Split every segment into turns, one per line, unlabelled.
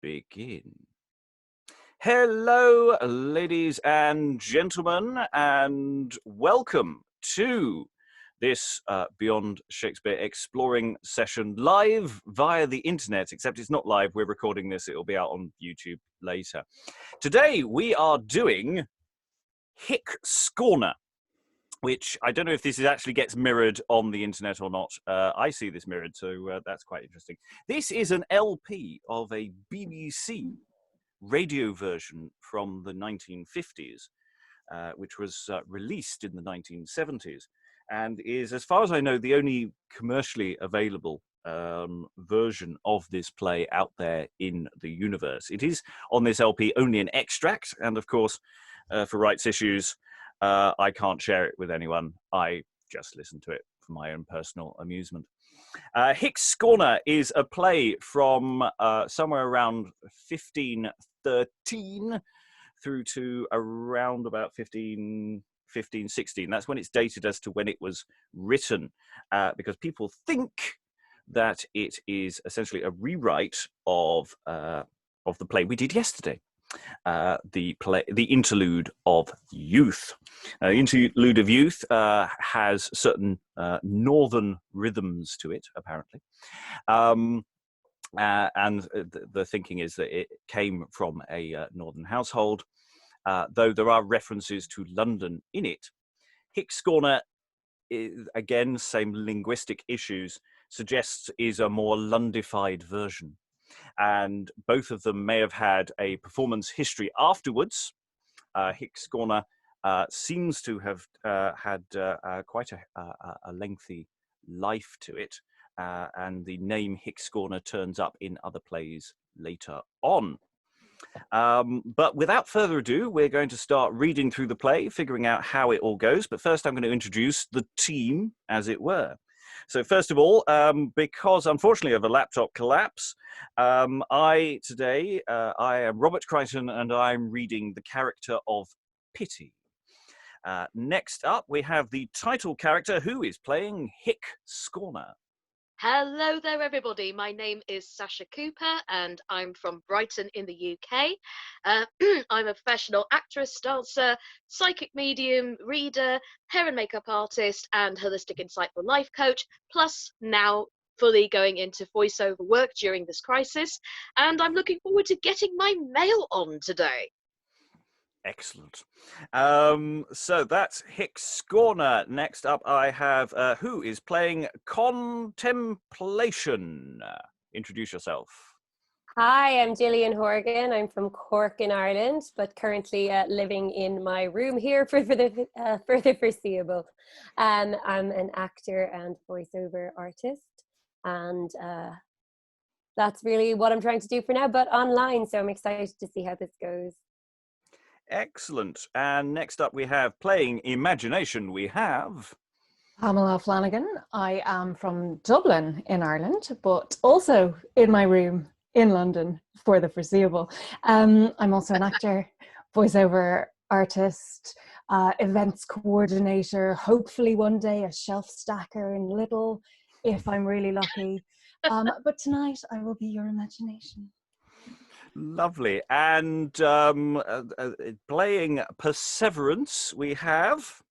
begin. Hello, ladies and gentlemen, and welcome to this Beyond Shakespeare exploring session live via the internet, except it's not live. We're recording this. It'll be out on YouTube later. Today, we are doing Hick Scorner, which I don't know if this actually gets mirrored on the internet or not. I see this mirrored, so that's quite interesting. This is an LP of a BBC radio version from the 1950s, which was released in the 1970s, and is, as far as I know, the only commercially available version of this play out there in the universe. It is on this LP only an extract, and of course, for rights issues, I can't share it with anyone. I just listen to it for my own personal amusement. Hick Scorner is a play from somewhere around 1513 through to around about 1516. That's when it's dated as to when it was written, because people think that it is essentially a rewrite of the play we did yesterday. The Interlude of Youth. Interlude of Youth has certain northern rhythms to it, apparently. And the thinking is that it came from a northern household, though there are references to London in it. Hick Scorner, again, same linguistic issues, suggests is a more Lundified version. And both of them may have had a performance history afterwards. Hick Scorner seems to have had quite a lengthy life to it, and the name Hick Scorner turns up in other plays later on. But without further ado, we're going to start reading through the play, figuring out how it all goes. But first, I'm going to introduce the team, as it were. So first of all, because unfortunately of a laptop collapse, I am Robert Crighton, and I'm reading the character of Pity. Next up, we have the title character who is playing Hick Scorner.
Hello there, everybody. My name is Sascha Cooper, and I'm from Brighton in the UK. I'm a professional actress, dancer, psychic medium, reader, hair and makeup artist, and holistic insightful life coach, plus now fully going into voiceover work during this crisis. And I'm looking forward to getting my mail on today.
Excellent. So that's Hick Scorner. Next up, I have who is playing Contemplation. Introduce yourself.
Hi, I'm Gillian Horgan. I'm from Cork in Ireland, but currently living in my room here for the foreseeable. I'm an actor and voiceover artist, and that's really what I'm trying to do for now, but online, so I'm excited to see how this goes.
Excellent. And next up we have playing Imagination, we have
Pamela Flanagan. I am from Dublin in Ireland, but also in my room in London for the foreseeable. I'm also an actor, voiceover artist, events coordinator, hopefully one day a shelf stacker in Lidl, if I'm really lucky. But tonight I will be your imagination.
Lovely. And playing Perseverance, we have...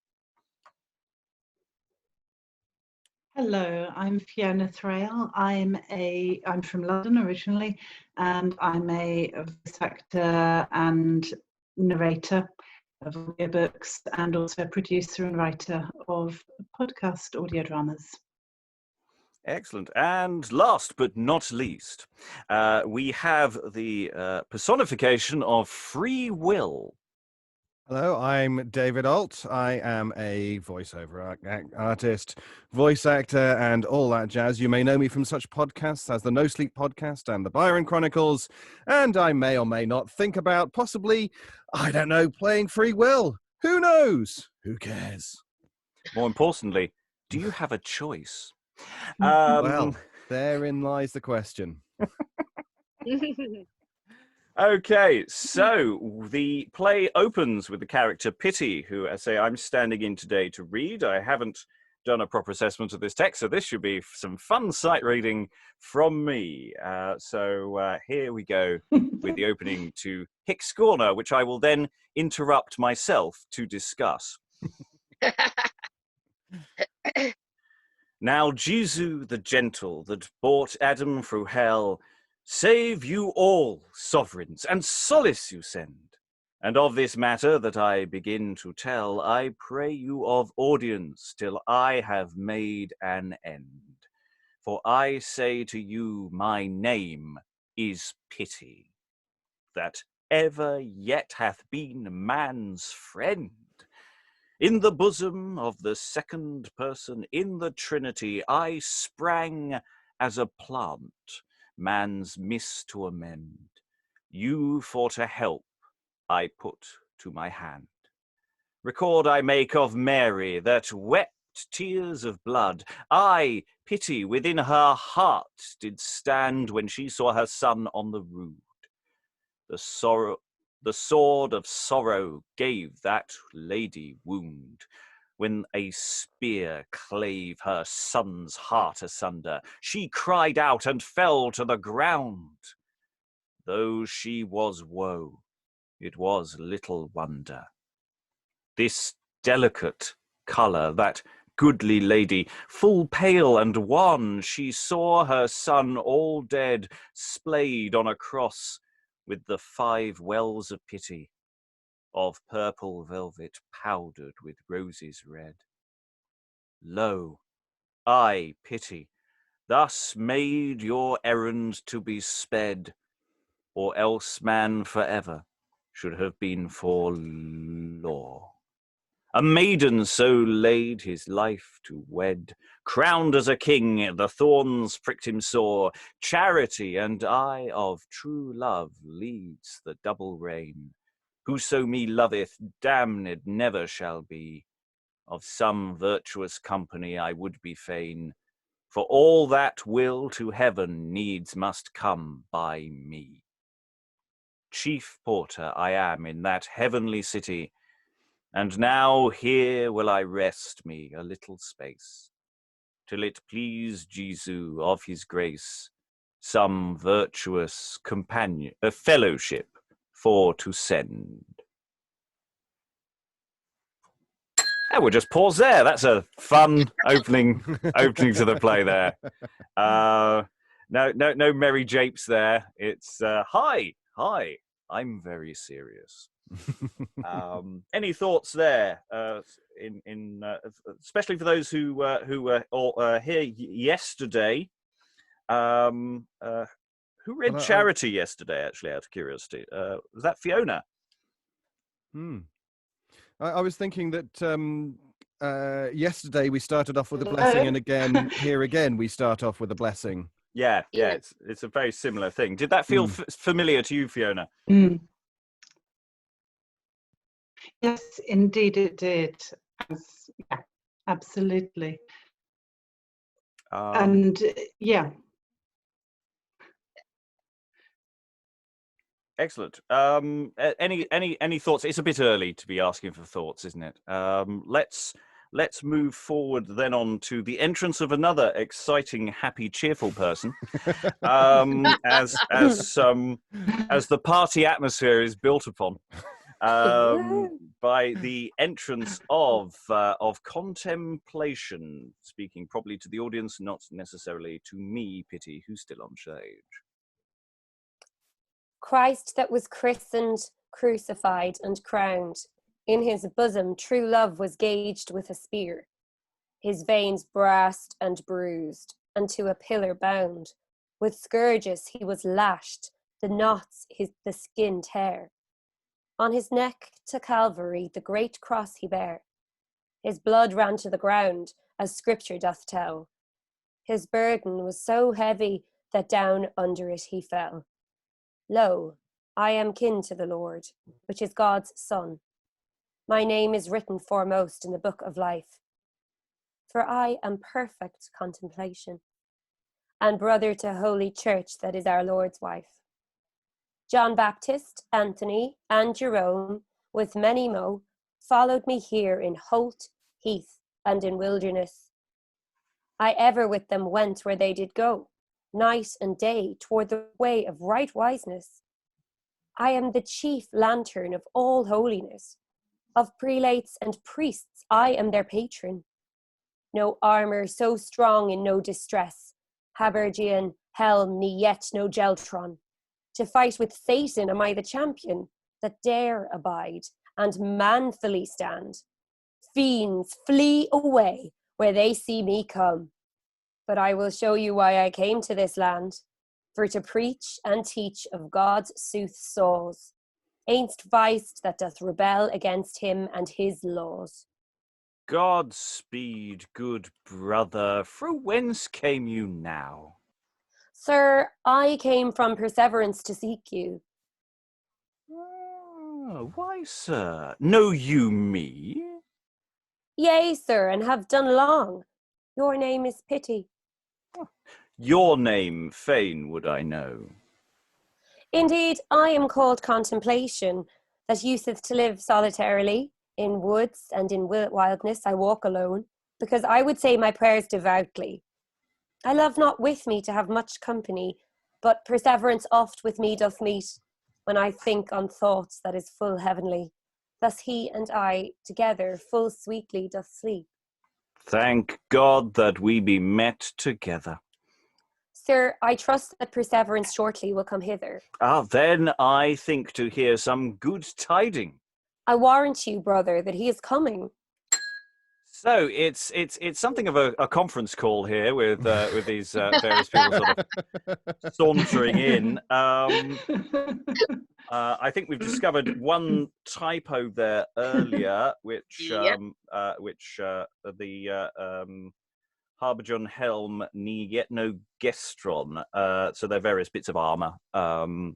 Hello, I'm Fiona Thraille. I'm from London originally, and I'm a voice actor and narrator of audiobooks, and also a producer and writer of podcast audio dramas.
Excellent. And last but not least, we have the personification of Freewill.
Hello, I'm David Ault. I am a voiceover artist, voice actor, and all that jazz. You may know me from such podcasts as the No Sleep podcast and the Byron Chronicles, and I may or may not think about possibly, I don't know, playing Freewill. Who knows? Who cares?
More importantly, do you have a choice?
Well, therein lies the question.
Okay, so the play opens with the character Pity, who I say I'm standing in today to read. I haven't done a proper assessment of this text, so this should be some fun sight reading from me. So here we go with the opening to Hick Scorner, which I will then interrupt myself to discuss. Now Jesu the gentle that brought Adam through hell, save you all, sovereigns, and solace you send. And of this matter that I begin to tell, I pray you of audience till I have made an end. For I say to you, my name is Pity, that ever yet hath been man's friend. In the bosom of the second person in the Trinity, I sprang as a plant, man's miss to amend. You for to help I put to my hand. Record I make of Mary that wept tears of blood. I, Pity, within her heart did stand when she saw her son on the rood. The sword of sorrow gave that lady wound, when a spear clave her son's heart asunder. She cried out and fell to the ground. Though she was woe, it was little wonder. This delicate colour, that goodly lady, full pale and wan, she saw her son all dead, splayed on a cross, with the 5 wells of pity, of purple velvet powdered with roses red. Lo, I, Pity, thus made your errand to be sped, or else man forever should have been for law. A maiden so laid his life to wed, crowned as a king, the thorns pricked him sore. Charity and eye of true love leads the double reign. Whoso me loveth, damned never shall be. Of some virtuous company I would be fain, for all that will to heaven needs must come by me. Chief porter I am in that heavenly city, and now here will I rest me a little space, till it please Jesu of his grace, some virtuous companion, a fellowship for to send. And we'll just pause there. That's a fun opening to the play there. No merry japes there. It's hi, I'm very serious. Any thoughts there? Especially for those who were here yesterday. Who read Charity yesterday? Actually, out of curiosity, was that Fiona?
I was thinking that yesterday we started off with a blessing, and again here again we start off with a blessing.
Yeah. It's a very similar thing. Did that feel familiar to you, Fiona?
Yes, indeed it did. Yeah, absolutely. And yeah.
Excellent. Any thoughts? It's a bit early to be asking for thoughts, isn't it? Let's move forward then on to the entrance of another exciting, happy, cheerful person. As the party atmosphere is built upon by the entrance of Contemplation, speaking probably to the audience, not necessarily to me, Pity, who's still on stage.
Christ that was christened, crucified, and crowned, in his bosom true love was gauged with a spear. His veins brassed and bruised, and to a pillar bound. With scourges he was lashed, the knots the skin tear. On his neck to Calvary the great cross he bare. His blood ran to the ground, as scripture doth tell. His burden was so heavy that down under it he fell. Lo, I am kin to the Lord, which is God's Son. My name is written foremost in the book of life. For I am perfect contemplation, and brother to Holy Church that is our Lord's wife. John Baptist, Anthony, and Jerome, with many mo, followed me here in holt, heath, and in wilderness, I ever with them went where they did go, night and day, toward the way of right wiseness. I am the chief lantern of all holiness. Of prelates and priests, I am their patron. No armour so strong in no distress, habergeon, helm, ne yet no geltron. To fight with Satan am I the champion, that dare abide, and manfully stand. Fiends, flee away, where they see me come. But I will show you why I came to this land, for to preach and teach of God's sooth saws, ainst vice that doth rebel against him and his laws.
Godspeed, good brother. From whence came you now?
Sir, I came from Perseverance to seek you.
Oh, why, sir? Know you me?
Yea, sir, and have done long. Your name is Pity.
Your name fain would I know.
Indeed, I am called Contemplation, that useth to live solitarily. In woods and in wildness I walk alone, because I would say my prayers devoutly. I love not with me to have much company, but perseverance oft with me doth meet, when I think on thoughts that is full heavenly. Thus he and I together full sweetly doth sleep.
Thank God that we be met together.
Sir, I trust that perseverance shortly will come hither.
Then I think to hear some good tiding.
I warrant you, brother, that he is coming.
So it's something of a conference call here with these various people sort of sauntering in. I think we've discovered one typo there earlier, which
Yep.
the Harbijon helm need yet no gestron. So they're various bits of armor. The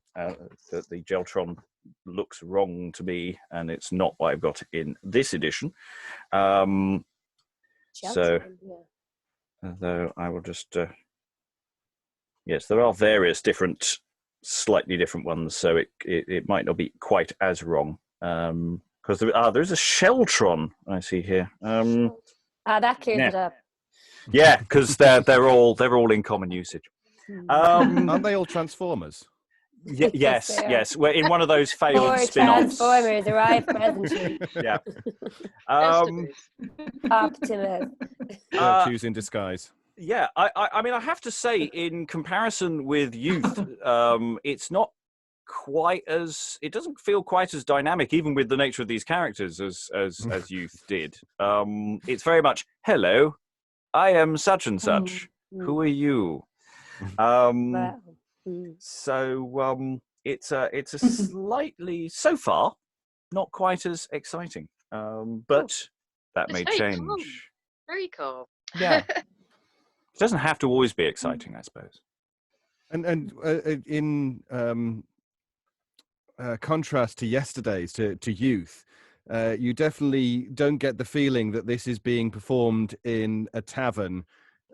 Geltron looks wrong to me, and it's not what I've got in this edition. So, although I will just yes, there are various different, slightly different ones, so it might not be quite as wrong. Because there's a Sheltron I see here.
That clears
yeah.
it up.
Yeah, because they're all in common usage.
Aren't they all Transformers?
Yes. We're in one of those failed
More
spin-offs.
Transformers arrive presently.
Yeah.
Optimus.
Virtues in disguise.
Yeah, I mean, I have to say, in comparison with Youth, it's not quite as, it doesn't feel quite as dynamic, even with the nature of these characters, as Youth did. It's very much, hello, I am such and such. Who are you? So it's a slightly, so far, not quite as exciting, but that may change.
Calm. Very calm.
Yeah. It doesn't have to always be exciting, I suppose.
And in contrast to yesterday's, to Youth, you definitely don't get the feeling that this is being performed in a tavern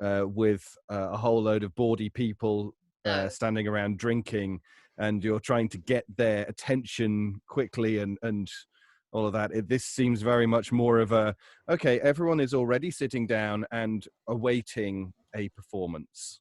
with a whole load of bawdy people standing around drinking, and you're trying to get their attention quickly and all of that. This seems very much more of a, okay, everyone is already sitting down and awaiting a performance.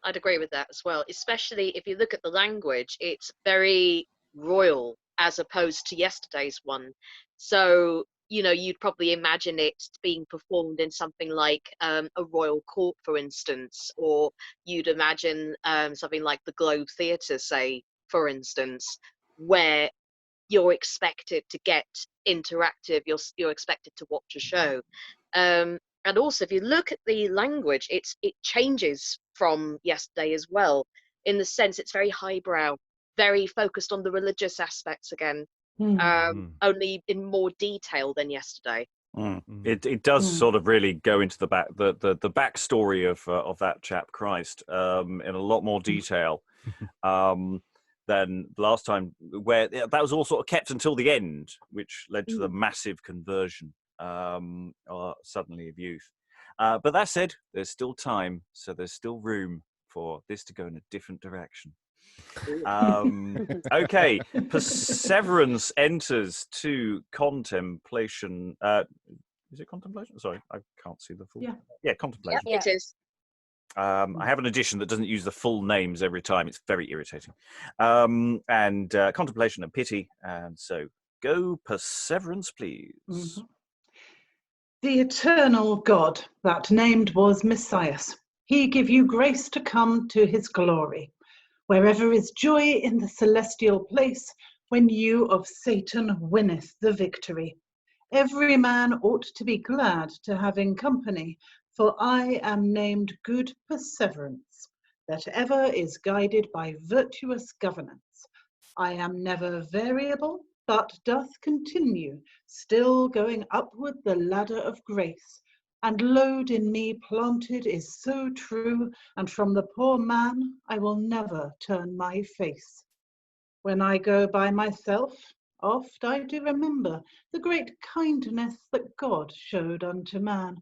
I'd agree with that as well, especially if you look at the language. It's very royal as opposed to yesterday's one. So, you'd probably imagine it being performed in something like a royal court, for instance, or you'd imagine something like the Globe Theatre, say, for instance, where you're expected to get interactive, you're expected to watch a show. And also, if you look at the language, it changes from yesterday as well, in the sense it's very highbrow, very focused on the religious aspects again, only in more detail than yesterday.
It does sort of really go into the backstory of that chap Christ in a lot more detail than last time, where that was all sort of kept until the end, which led to the massive conversion suddenly of Youth. But that said, there's still time, so there's still room for this to go in a different direction. Okay, Perseverance enters to Contemplation. Is it Contemplation? Sorry, I can't see the full.
Yeah.
Yeah, Contemplation.
Yep, it is.
I have an edition that doesn't use the full names every time. It's very irritating. And Contemplation and Pity. And so go Perseverance, please.
Mhm. The eternal God that named was Messias. He give you grace to come to his glory. Wherever is joy in the celestial place, when you of Satan winneth the victory. Every man ought to be glad to have in company, for I am named good Perseverance, that ever is guided by virtuous governance. I am never variable, but doth continue, still going upward the ladder of grace, and load in me planted is so true, and from the poor man I will never turn my face. When I go by myself, oft I do remember the great kindness that God showed unto man.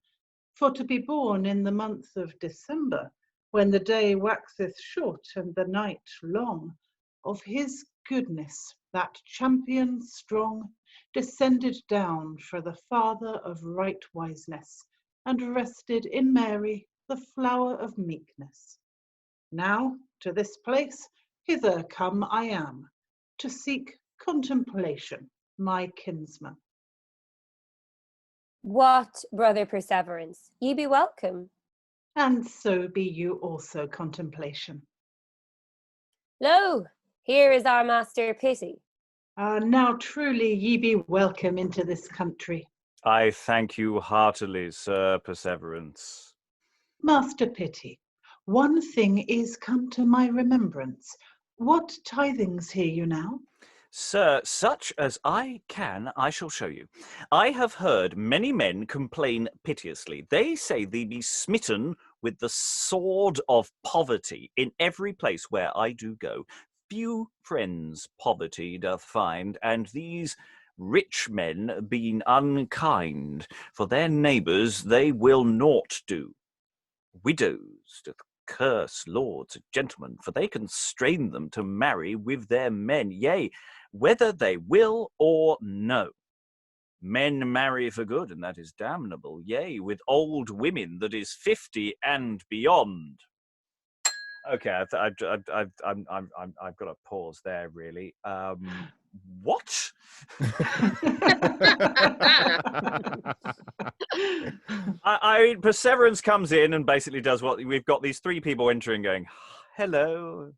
For to be born in the month of December, when the day waxeth short and the night long, of his goodness that champion strong descended down for the Father of right wiseness, and rested in Mary, the flower of meekness. Now to this place hither come I am, to seek Contemplation, my kinsman.
What, brother Perseverance, ye be welcome.
And so be you also, Contemplation.
Lo, here is our master Pity.
Now truly ye be welcome into this country.
I thank you heartily, Sir Perseverance.
Master Pity, one thing is come to my remembrance. What tithings hear you now?
Sir, such as I can, I shall show you. I have heard many men complain piteously. They say they be smitten with the sword of poverty in every place where I do go. Few friends poverty doth find, and these rich men being unkind, for their neighbours they will naught do. Widows doth curse lords and gentlemen, for they constrain them to marry with their men, yea, whether they will or no. Men marry for good, and that is damnable, yea, with old women that is 50 and beyond. Okay, I've got to pause there. Really, what? I Perseverance comes in and basically does what we've got these three people entering, going, "Hello."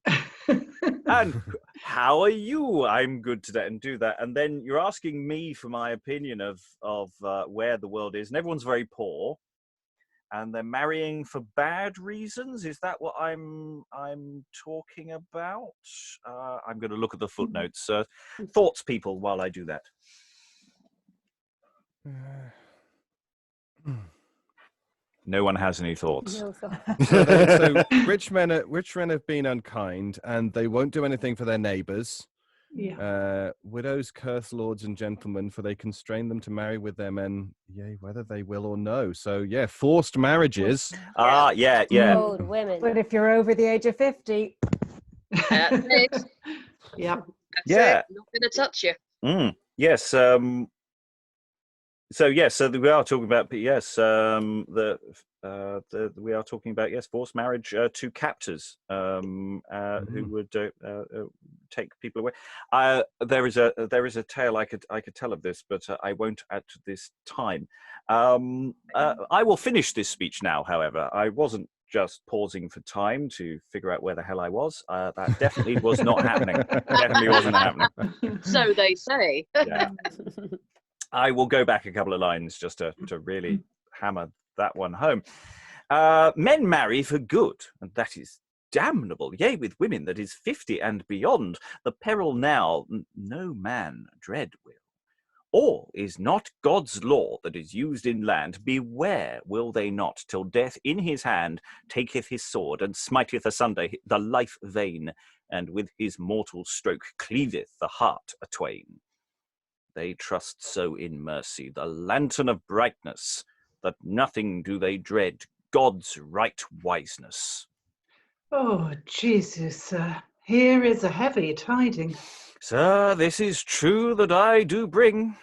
And how are you? I'm good today, and do that. And then you're asking me for my opinion of where the world is, and everyone's very poor, and they're marrying for bad reasons. Is that what I'm talking about? I'm going to look at the footnotes. Thoughts, people, while I do that. No one has any thoughts.
No thought.
So rich men have been unkind, and they won't do anything for their neighbours.
Yeah.
Widows curse lords and gentlemen, for they constrain them to marry with their men, yea, whether they will or no. So yeah, forced marriages.
Yeah.
Old women.
But if you're over the age of 50,
That's it.
Yeah.
That's
Yeah.
it. Not going to touch you.
Yes. So we are talking about we are talking about forced marriage to captors who would take people away. There is a tale I could tell of this, but I won't at this time. I will finish this speech now. However, I wasn't just pausing for time to figure out where the hell I was. That definitely was not happening. Definitely wasn't happening.
So they say.
Yeah. I will go back a couple of lines just to really hammer that one home. Men marry for good, and that is damnable, yea, with women that is 50 and beyond. The peril now no man dread will. Or is not God's law that is used in land? Beware, will they not, till death in his hand taketh his sword, and smiteth asunder the life vein, and with his mortal stroke cleaveth the heart atwain. They trust so in mercy, the lantern of brightness, that nothing do they dread, God's right wiseness.
Oh, Jesus, sir, here is a heavy tiding.
Sir, this is true that I do bring.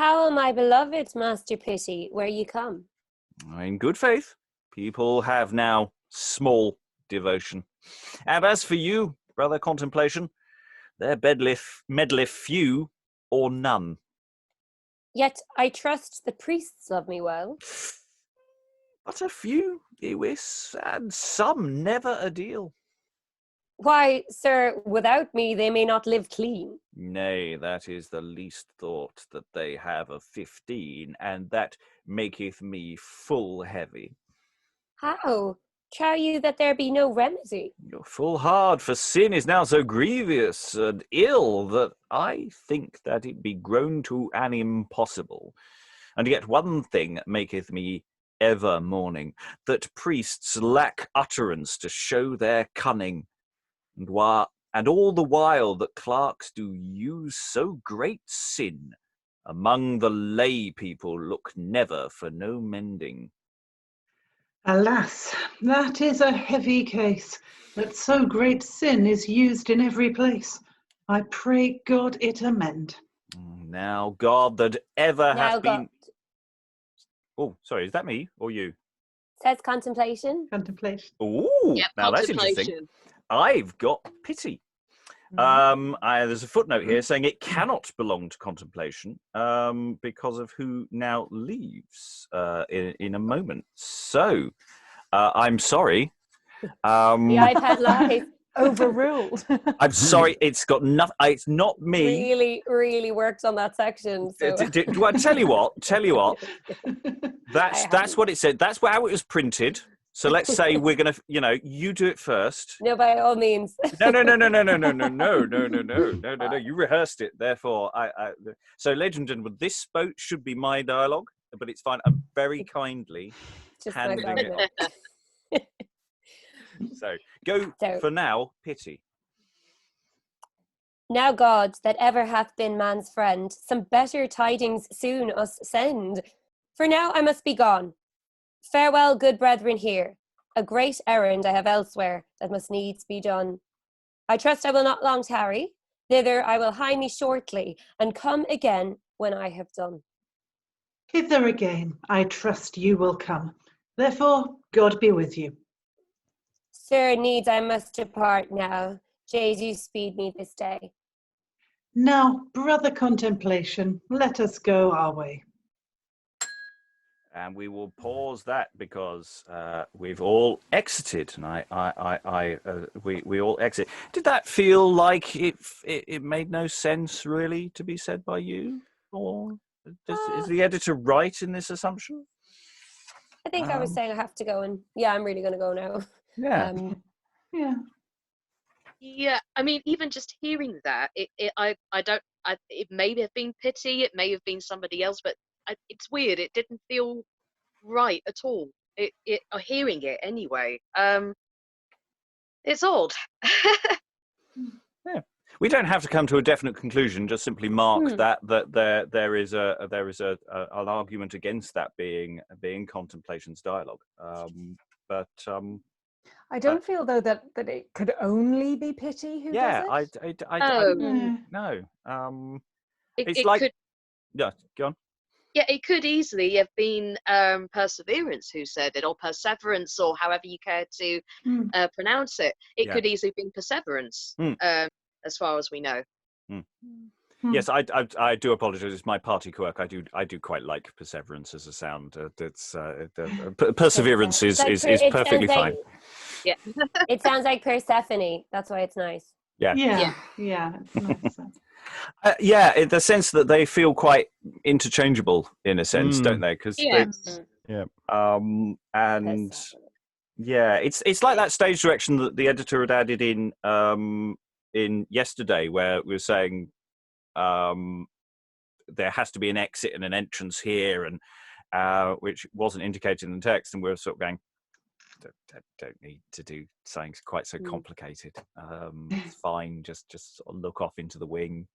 How, my beloved Master Pity, where you come?
In good faith, people have now small devotion. And as for you, brother Contemplation, there medleth few or none.
Yet I trust the priests love me well.
But a few, Ewis, and some never a deal.
Why, sir, without me they may not live clean.
Nay, that is the least thought that they have of 15, and that maketh me full heavy.
How? Trow you that there be no remedy?
You're full hard, for sin is now so grievous and ill that I think that it be grown to an impossible. And yet one thing maketh me ever mourning, that priests lack utterance to show their cunning, and all the while that clerks do use so great sin, among the lay people look never for no mending.
Alas, that is a heavy case, that so great sin is used in every place. I pray God it amend.
Now God that ever
Now
hath been...
God,
Oh, sorry, is that me or you?
says Contemplation.
Contemplation.
Oh,
Yep,
now that's interesting.
contemplation.
I've got pity. There's a footnote here saying it cannot belong to Contemplation because of who now leaves in a moment. So, I'm sorry.
The iPad live
Overruled.
I'm sorry. It's got nothing. It's not me.
really works on that section. So.
Well, tell you what. That's what it said. That's how it was printed. So let's say we're gonna, you do it first.
No, by all means.
No. You rehearsed it. Therefore, So, ladies and gentlemen, this should be my dialogue, but it's fine. I'm very kindly
Just
handing it
myself.
off. So, for now, pity.
Now God, that ever hath been man's friend, some better tidings soon us send. For now I must be gone. Farewell, good brethren here. A great errand I have elsewhere that must needs be done. I trust I will not long tarry. Thither I will hie me shortly, and come again when I have done.
Hither again, I trust you will come. Therefore, God be with you.
Sir, needs I must depart now. Jesu speed me this day.
Now, brother Contemplation, let us go our way.
And we will pause that because we've all exited, and we all exit. Did that feel like it made no sense really to be said by you, or is the editor right in this assumption?
I think I was saying I have to go, and yeah, I'm really going to go now.
Yeah.
Yeah.
Yeah, I mean, even just hearing that, it may have been pity, it may have been somebody else, but it's weird. It didn't feel right at all. Hearing it anyway. It's odd.
Yeah. We don't have to come to a definite conclusion. Just simply mark that there is an argument against that being Contemplation's dialogue.
I don't feel though that it could only be pity who does it.
I don't know. It's like
could,
yeah. Go on.
yeah, it could easily have been Perseverance who said it, or Perseverance, or however you care to pronounce it. It could easily have been Perseverance, as far as we know.
Yes, I do apologise. It's my party quirk. I do quite like Perseverance as a sound. Perseverance is perfectly fine.
Yeah,
It sounds like Persephone. That's why it's nice.
Yeah.
It's nice.
In the sense that they feel quite interchangeable in a sense, don't they? Because and yeah, it's like that stage direction that the editor had added in yesterday, where we were saying there has to be an exit and an entrance here, and which wasn't indicated in the text, and we were sort of going, don't need to do something quite so complicated. It's fine, just sort of look off into the wing.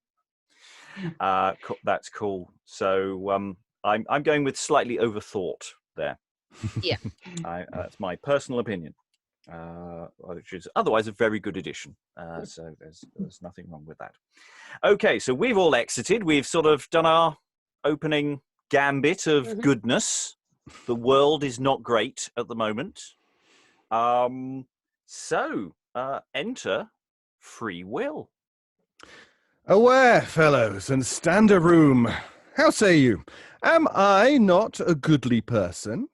That's cool. So I'm going with slightly overthought there.
Yeah.
That's my personal opinion, which is otherwise a very good addition. So there's nothing wrong with that. Okay, so we've all exited. We've sort of done our opening gambit of goodness. The world is not great at the moment. So enter Freewill.
Aware, fellows, and stand a room. How say you? Am I not a goodly person?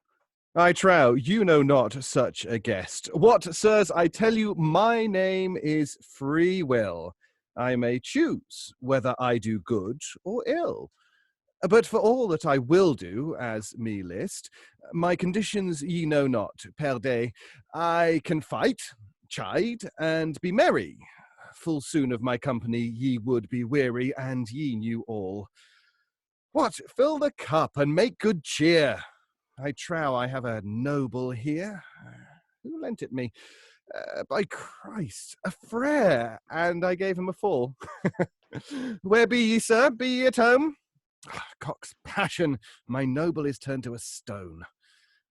I trow you know not such a guest. What, sirs, I tell you, my name is Freewill. I may choose whether I do good or ill. But for all that I will do, as me list, my conditions ye know not. Perde, I can fight, chide, and be merry. Full soon of my company ye would be weary, and ye knew all. What, fill the cup and make good cheer. I trow I have a noble here. Who lent it me? By Christ, a frere, and I gave him a fall. Where be ye, sir? Be ye at home? Cock's passion, my noble is turned to a stone.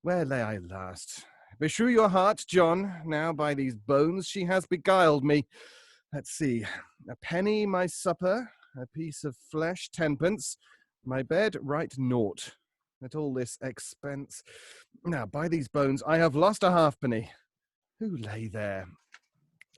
Where lay I last? Beshrew your heart, John. Now by these bones she has beguiled me. Let's see. A penny my supper, a piece of flesh 10pence, my bed right naught. At all this expense. Now by these bones I have lost a halfpenny. Who lay there?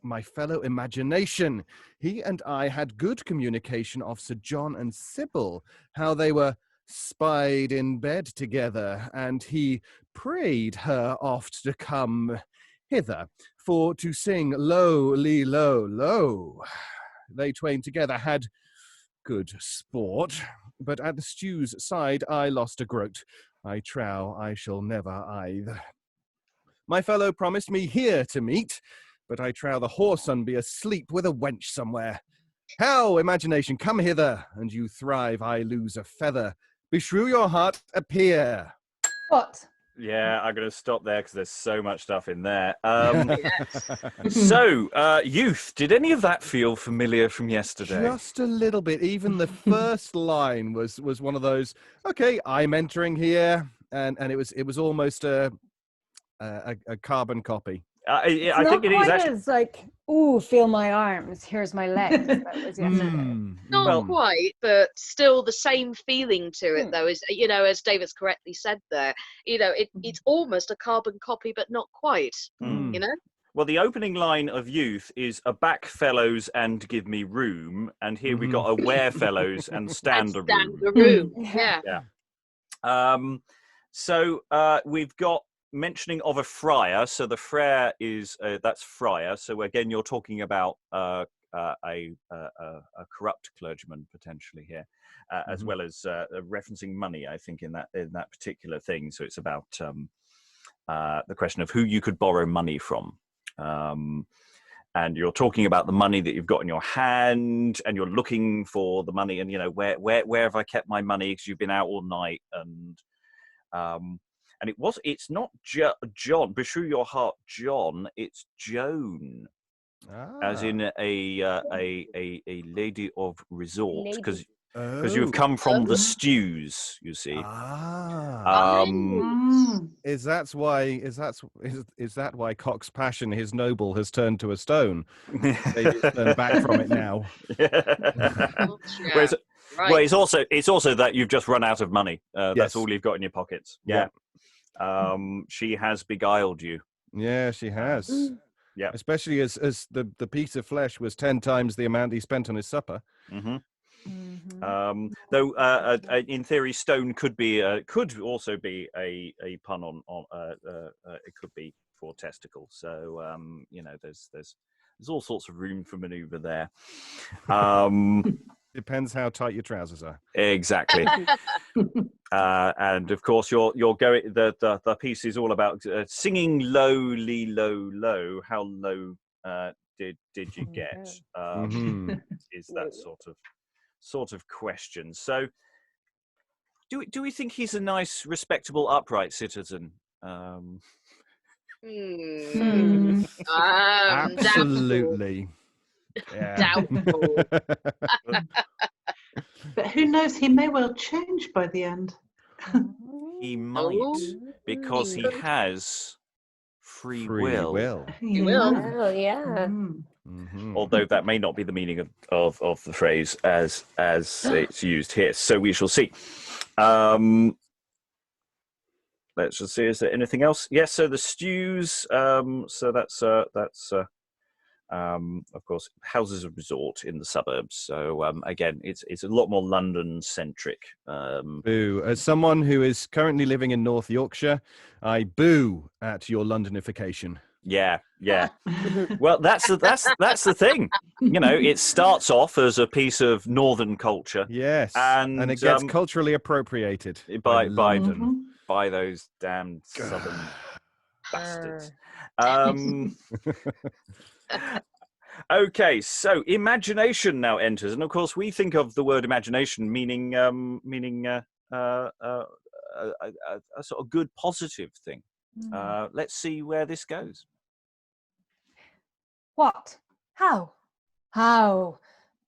My fellow Imagination. He and I had good communication of Sir John and Sybil, how they were spied in bed together, and he prayed her oft to come hither, for to sing low, lee, low, low. They twain together had good sport, but at the stew's side I lost a groat. I trow I shall never either. My fellow promised me here to meet, but I trow the whoreson be asleep with a wench somewhere. How, Imagination, come hither, and you thrive, I lose a feather. Beshrew your heart, appear.
What?
Yeah, I'm going to stop there because there's so much stuff in there. So, youth, did any of that feel familiar from yesterday?
Just a little bit. Even the first line was one of those, okay, I'm entering here, and it was almost a carbon copy.
I think it is actually.
It's like, ooh, feel my arms. Here's my legs. That was yesterday.
Not quite, but still the same feeling to it, though. Is as David's correctly said there, it's almost a carbon copy, but not quite.
Well, the opening line of Youth is a back fellows and give me room, and here we got a where fellows and stand a room.
Yeah.
So we've got mentioning of a friar. So the frere is that's friar. So again, you're talking about a corrupt clergyman potentially here, as well as referencing money. I think in that particular thing. So it's about the question of who you could borrow money from. And you're talking about the money that you've got in your hand, and you're looking for the money, and where have I kept my money? Because you've been out all night, and it's not John. Beshrew your heart, John. It's Joan, as in a lady of resort, because you've come from the stews. You see.
Is that why Cock's passion, his noble, has turned to a stone? They've turned back from it now.
Well, it's also that you've just run out of money. That's all you've got in your pockets. Yeah. She has beguiled you.
Yeah, she has. Yeah, especially as the piece of flesh was 10 times the amount he spent on his supper. Though in theory, stone could also be a pun on it could be for testicle. So there's all sorts of room for maneuver there. Depends how tight your trousers are.
Exactly. And of course, you're going. The piece is all about singing lowly, low, low. How low did you get? Is that sort of question. So, do we think he's a nice, respectable, upright citizen?
Absolutely.
Doubtful.
But who knows? He may well change by the end.
He might, because he has free will.
Oh, yeah.
Mhm.
Although that may not be the meaning of the phrase as it's used here. So we shall see. Let's just see. Is there anything else? Yes. So the stews. So that's of course houses of resort in the suburbs. So again, it's a lot more London centric.
Boo! As someone who is currently living in North Yorkshire, I boo at your Londonification.
Yeah. Well, that's the thing. You know, it starts off as a piece of northern culture.
Yes,
and
it gets culturally appropriated
by
London.
by those damn southern bastards. Okay, so imagination now enters, and of course we think of the word imagination meaning a sort of good, positive thing. Let's see where this goes.
What? How?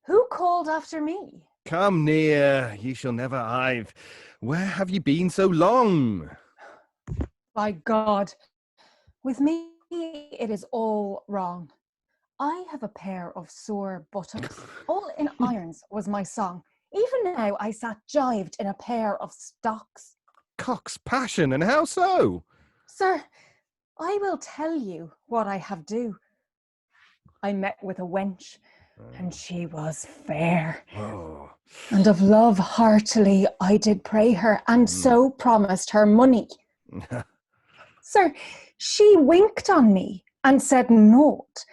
Who called after me?
Come near, ye shall never hive. Where have ye been so long?
By God, with me it is all wrong. I have a pair of sore buttocks. All in irons was my song. Even now I sat jived in a pair of stocks.
Cock's passion, and how so?
Sir, I will tell you what I have do. I met with a wench, and she was fair.
Oh.
And of love heartily I did pray her, and so promised her money. Sir, she winked on me and said naught,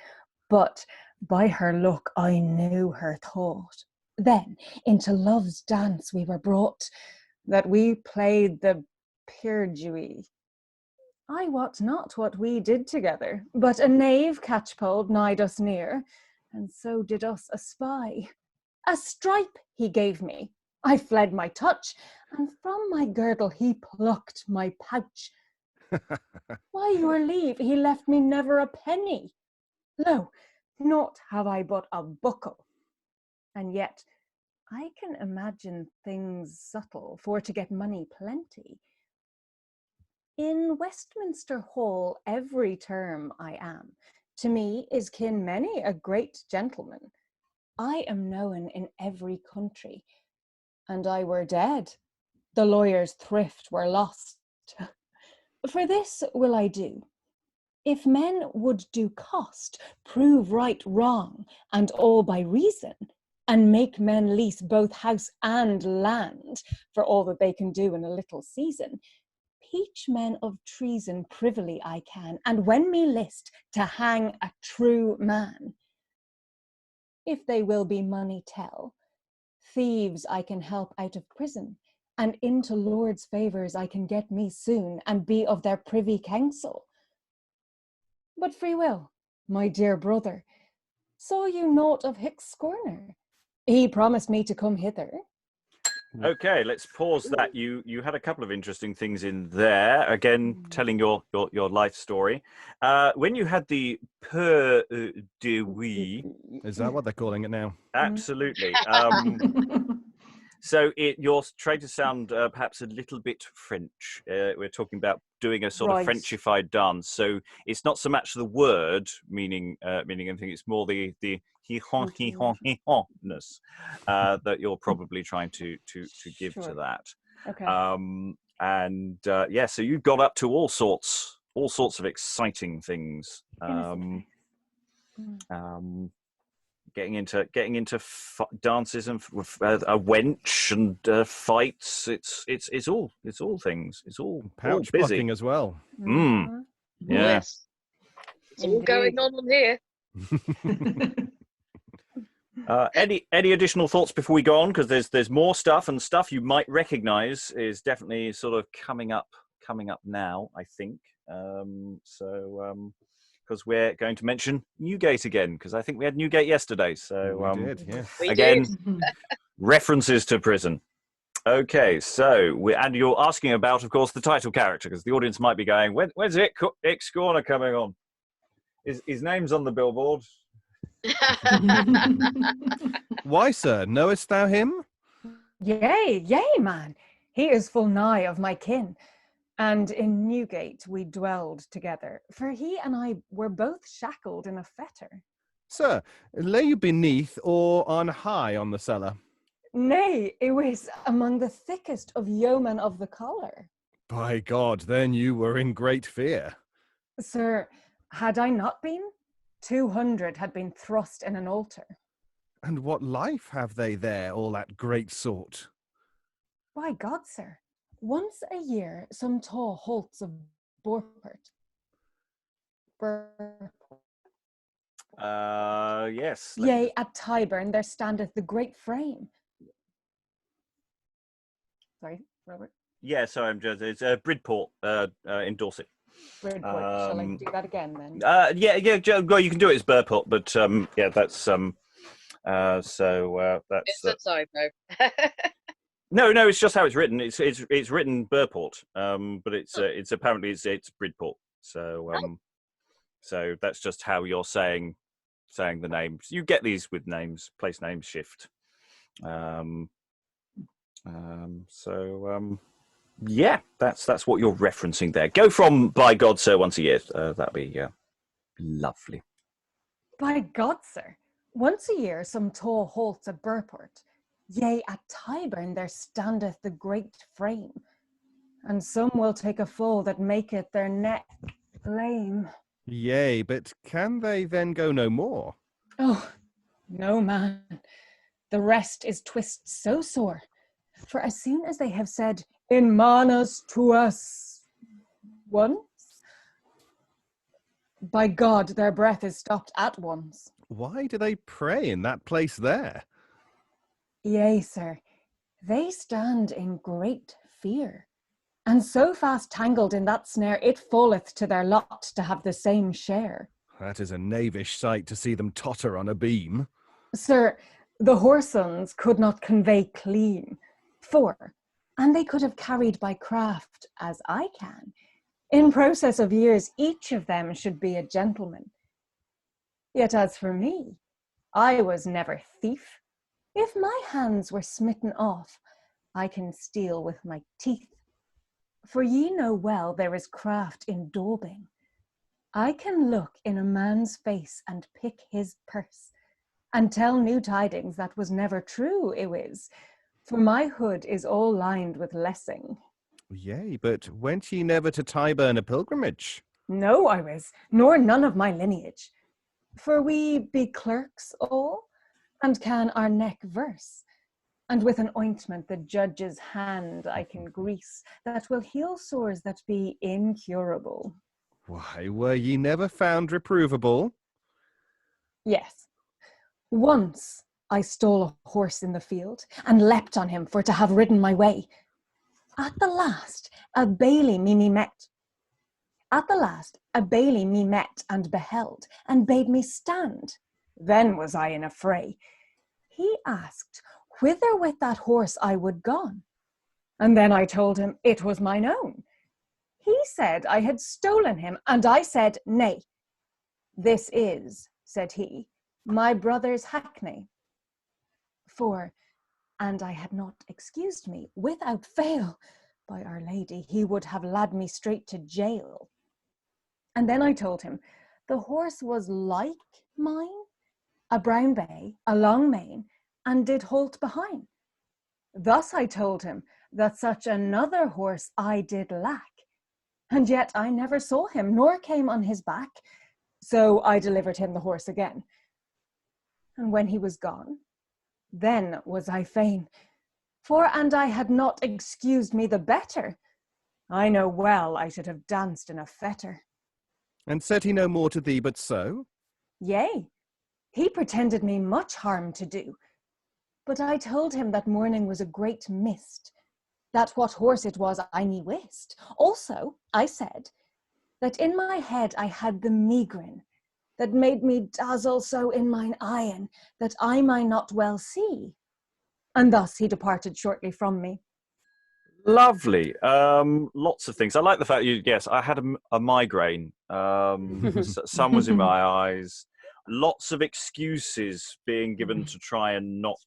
but by her look I knew her thought. Then into love's dance we were brought, that we played the perjury. I wot not what we did together, but a knave catchpole nighed us near, and so did us a spy. A stripe he gave me, I fled my touch, and from my girdle he plucked my pouch. By your leave he left me never a penny. Lo, naught have I but a buckle. And yet I can imagine things subtle, for to get money plenty. In Westminster Hall every term I am. To me is kin many a great gentleman. I am known in every country, and I were dead, the lawyer's thrift were lost. For this will I do. If men would do cost, prove right wrong, and all by reason, and make men lease both house and land, for all that they can do in a little season, peach men of treason privily I can, and when me list to hang a true man. If they will be money tell, thieves I can help out of prison, and into lords' favours I can get me soon, and be of their privy council. But Freewill, my dear brother, saw you naught of Hick Scorner? He promised me to come hither.
Okay, let's pause that. You had a couple of interesting things in there. Again, telling your life story. When you had the peur de oui,
Is that what they're calling it now?
absolutely. So you're trying to sound perhaps a little bit French. We're talking about doing a sort of Frenchified dance. So it's not so much the word meaning anything. It's more the ness that you're probably trying to give to that.
Okay.
So you got up to all sorts of exciting things. Getting into dances and with a wench and fights. It's all things. It's all
Pouch
busy
blocking as well.
Yeah.
Yes. It's all going on here.
Any additional thoughts before we go on? Because there's more stuff, and stuff you might recognise is definitely sort of coming up now, I think. Because we're going to mention Newgate again, because I think we had Newgate yesterday. So
we did, yes.
Again, references to prison. Okay, so and you're asking about, of course, the title character, because the audience might be going, when's Hick Scorner coming on? His name's on the billboard.
Why, sir? Knowest thou him?
Yea, man. He is full nigh of my kin. And in Newgate we dwelled together, for he and I were both shackled in a fetter.
Sir, lay you beneath or on high on the cellar?
Nay, it was among the thickest of yeomen of the collar.
By God, then you were in great fear.
Sir, had I not been, 200 had been thrust in an altar.
And what life have they there, all that great sort?
By God, sir, once a year some tall holts of Burport.
Yes.
Yea, at Tyburn there standeth the great frame. Sorry, Robert.
Yeah, sorry, it's Bridport in Dorset.
Bridport. Shall I do that again then?
Well, you can do it as Burport, but yeah, that's so that's
Sorry, bro.
no, it's just how it's written. It's written Burport, but it's apparently it's Bridport. So that's just how you're saying the names. You get these with names, place names shift. Yeah, that's what you're referencing there. Go from by God, sir, once a year. That'd be lovely.
By God, sir, once a year some tall holts at Burport. Yea, at Tyburn there standeth the great frame. And some will take a fall that maketh their neck lame.
Yea, but can they then go no more?
Oh, no, man. The rest is twist so sore. For as soon as they have said, in manas tuas once, by God, their breath is stopped at once.
Why do they pray in that place there?
Yea, sir, they stand in great fear. And so fast tangled in that snare, it falleth to their lot to have the same share.
That is a knavish sight to see them totter on a beam.
Sir, the whoresons could not convey clean, and they could have carried by craft, as I can. In process of years, each of them should be a gentleman. Yet as for me, I was never thief. If my hands were smitten off, I can steal with my teeth. For ye know well there is craft in daubing. I can look in a man's face and pick his purse, and tell new tidings that was never true, is. For my hood is all lined with lessing.
Yea, but went ye never to Tyburn a pilgrimage?
No, I was, nor none of my lineage. For we be clerks all, and can our neck verse. And with an ointment the judge's hand I can grease, that will heal sores that be incurable.
Why, were ye never found reprovable?
Yes. Once I stole a horse in the field, and leapt on him for to have ridden my way. At the last, a bailey me met. At the last, a bailey me met and beheld, and bade me stand. Then was I in a fray. He asked, whither with that horse I would gone? And then I told him it was mine own. He said I had stolen him, and I said, nay. This is, said he, my brother's hackney. And I had not excused me, without fail, by Our Lady, he would have led me straight to jail. And then I told him, the horse was like mine, a brown bay, a long mane, and did halt behind. Thus I told him that such another horse I did lack, and yet I never saw him, nor came on his back, so I delivered him the horse again. And when he was gone, then was I fain, and I had not excused me the better, I know well I should have danced in a fetter.
And said he no more to thee but so?
Yea, he pretended me much harm to do, but I told him that morning was a great mist, that what horse it was I ne wist. Also, I said, that in my head I had the megrin, that made me dazzle so in mine eyen, that I might not well see. And thus he departed shortly from me.
Lovely. Lots of things. I like the fact yes, I had a migraine. Sun was in my eyes. Lots of excuses being given to try and not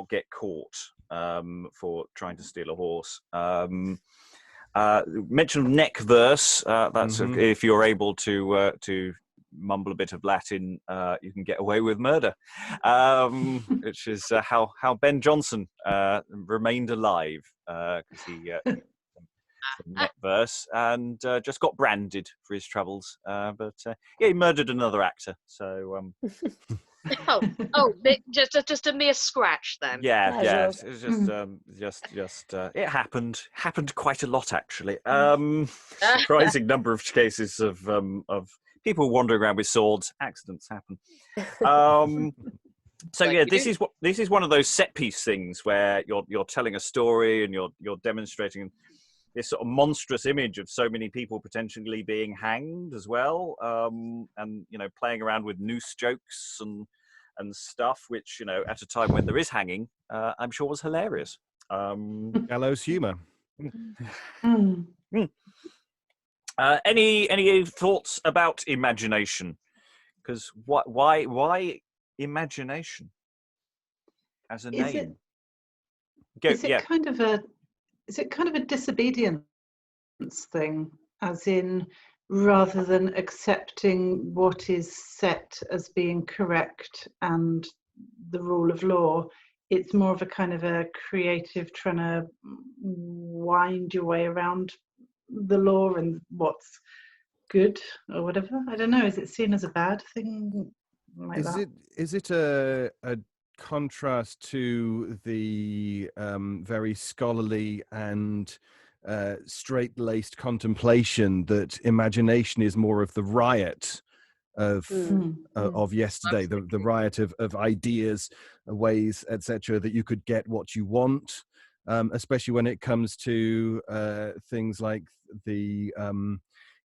get caught for trying to steal a horse. Mention neck verse. That's if you're able to mumble a bit of Latin, you can get away with murder, which is how Ben Jonson remained alive, because he some net verse and just got branded for his travels. But yeah, he murdered another actor. So
just a mere scratch then.
yeah,
Casual.
it's just it happened quite a lot actually. Surprising number of cases of people wandering around with swords. Accidents happen. So
Like
yeah,
we do.
this is one of those set piece things where you're telling a story and you're demonstrating this sort of monstrous image of so many people potentially being hanged as well, and playing around with noose jokes and stuff, which at a time when there is hanging, I'm sure was hilarious.
Gallows humor.
Any thoughts about imagination? Because why imagination as a name?
Is it kind of a disobedience thing, as in, rather than accepting what is set as being correct and the rule of law, it's more of a kind of a creative trying to wind your way around the law and what's good or whatever? I don't know. Is it seen as a bad thing? Like
Is it a contrast to the very scholarly and straight-laced contemplation that imagination is more of the riot of yesterday, the riot of ideas, ways, etc., that you could get what you want, especially when it comes to things like the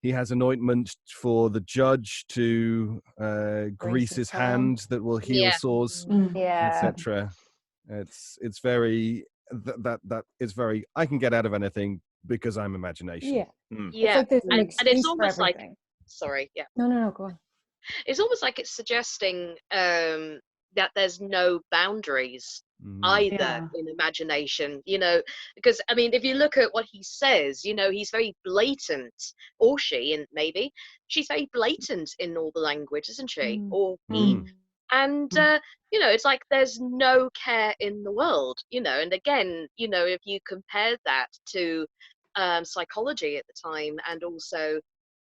he has an ointment for the judge to grease his hand that will heal sores, etc. It's very that is very, I can get out of anything because I'm imagination.
Yeah.
Yeah,
It's like there's an
and
excuse
it's
for
almost like,
everything.
sorry, yeah,
No, go on.
it's almost like it's suggesting that there's no boundaries either in imagination, because I mean, if you look at what he says, he's very blatant, or she, and maybe she's very blatant in all the language, isn't she? Or he. And it's like there's no care in the world, and again, if you compare that to psychology at the time, and also,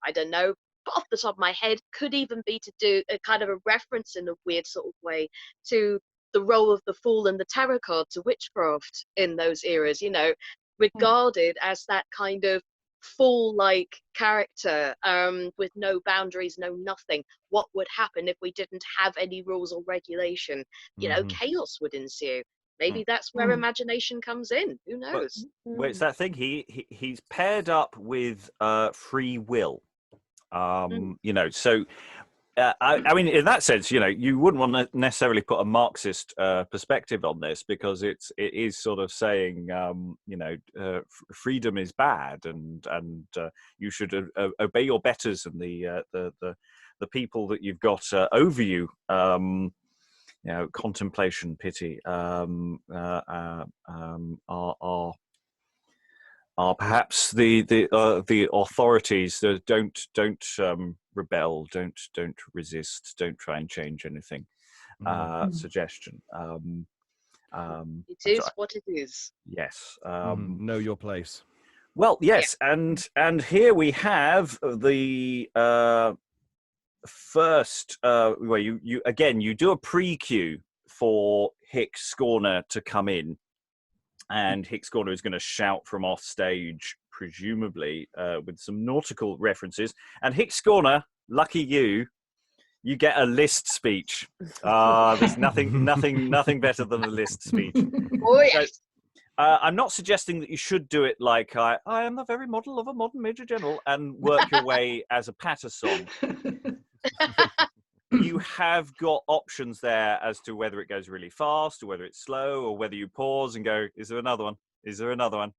I don't know, off the top of my head, could even be to do a kind of a reference in a weird sort of way to the role of the fool and the tarot card to witchcraft in those eras, regarded as that kind of fool-like character, with no boundaries, no nothing. What would happen if we didn't have any rules or regulation? Chaos would ensue. Maybe that's where imagination comes in. Who knows?
Well, it's that thing. He's paired up with free will. So I mean, in that sense, you wouldn't want to necessarily put a Marxist perspective on this, because it is sort of saying, freedom is bad, and you should obey your betters and the people that you've got over you. Contemplation, pity, are perhaps the authorities that don't rebel, don't resist, don't try and change anything. Suggestion.
It is what it is.
Yes.
Know your place.
Well, yes, and here we have the first. Well, you again, you do a pre-cue for Hick Scorner to come in. And Hick Scorner is going to shout from off stage, presumably with some nautical references. And Hick Scorner, lucky you get a list speech. There's nothing better than a list speech.
Oh yes.
So, I'm not suggesting that you should do it like I am the very model of a modern major general and work your way as a patter song. You have got options there as to whether it goes really fast or whether it's slow, or whether you pause and go, is there another one? Is there another one?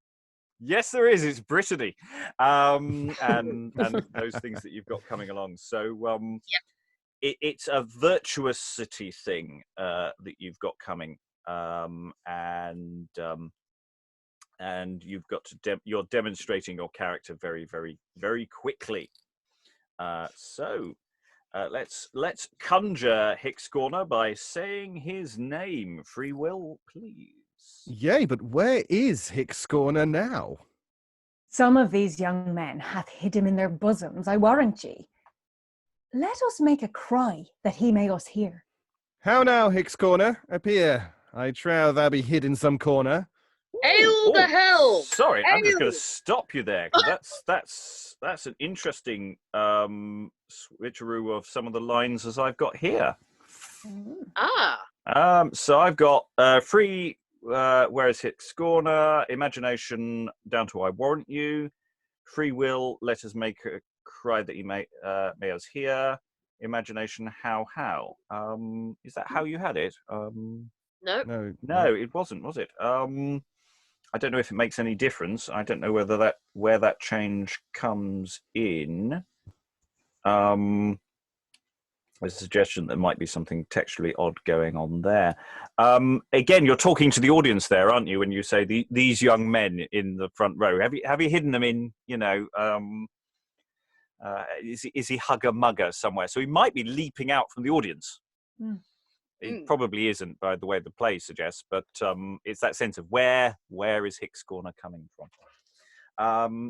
Yes, there is. It's Brittany. And those things that you've got coming along. So it's a virtuosity thing that you've got coming. And you've got to you're demonstrating your character very, very, very quickly. So Let's conjure Hick Scorner by saying his name. Freewill, please.
Yea, but where is Hick Scorner now?
Some of these young men hath hid him in their bosoms, I warrant ye. Let us make a cry that he may us hear.
How now, Hick Scorner? Appear. I trow thou be hid in some corner.
Hail the hell!
Sorry, I'm just going
Hail!
to stop you there, 'cause that's an interesting switcheroo of some of the lines as I've got here.
Ah,
So I've got free. Where is Hick Scorner? Imagination down to I warrant you. Free will. Let us make a cry that you may us hear. Imagination. How? Is that how you had it?
no.
No, it wasn't, was it? I don't know if it makes any difference. I don't know whether where that change comes in. There's a suggestion there might be something textually odd going on there. Again, you're talking to the audience there, aren't you? When you say these young men in the front row, have you hidden them in? Is he hugger mugger somewhere? So he might be leaping out from the audience. It probably isn't, by the way the play suggests, but it's that sense of where is Hick Scorner coming from?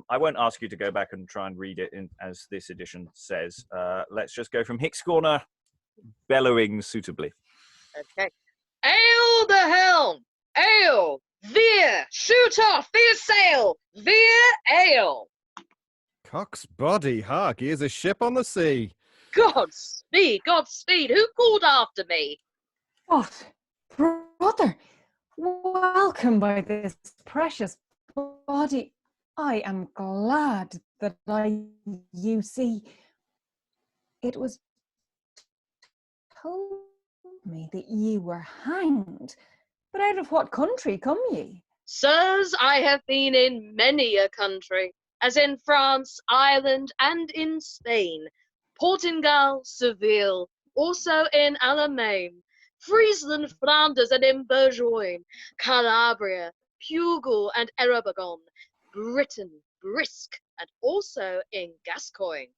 I won't ask you to go back and try and read it as this edition says. Let's just go from Hick Scorner bellowing suitably.
Okay. Ale the helm! Ale! Veer! Shoot off! Veer sail! Veer ale!
Cock's body, hark, here's a ship on the sea.
Godspeed! Godspeed! Who called after me?
What, brother, welcome by this precious body. I am glad that you see. It was told me that ye were hanged, but out of what country come ye?
Sirs, I have been in many a country, as in France, Ireland, and in Spain, Portugal, Seville, also in Alamein, Friesland, Flanders, and in Bourgogne, Calabria, Pugel, and Aragon, Britain, Brisk, and also in Gascoigne,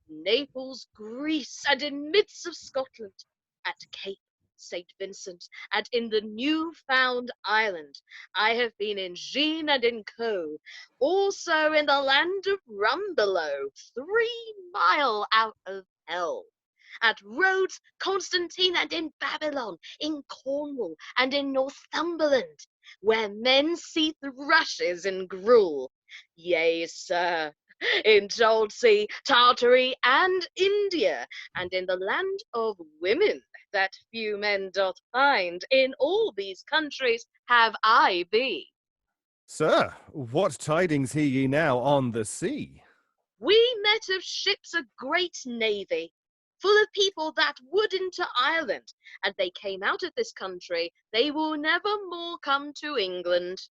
Naples, Greece, and in midst of Scotland, at Cape St. Vincent, and in the Newfound Island. I have been in Jean and in Co, also in the land of Rumbelow, 3 mile out of hell. At Rhodes, Constantine, and in Babylon, in Cornwall, and in Northumberland, where men see thrushes and gruel. Yea, sir, in Chelsea, Tartary, and India, and in the land of women that few men doth find, in all these countries have I been.
Sir, what tidings hear ye now on the sea?
We met of ships a great navy, full of people that would into Ireland, and they came out of this country. They will never more come to England.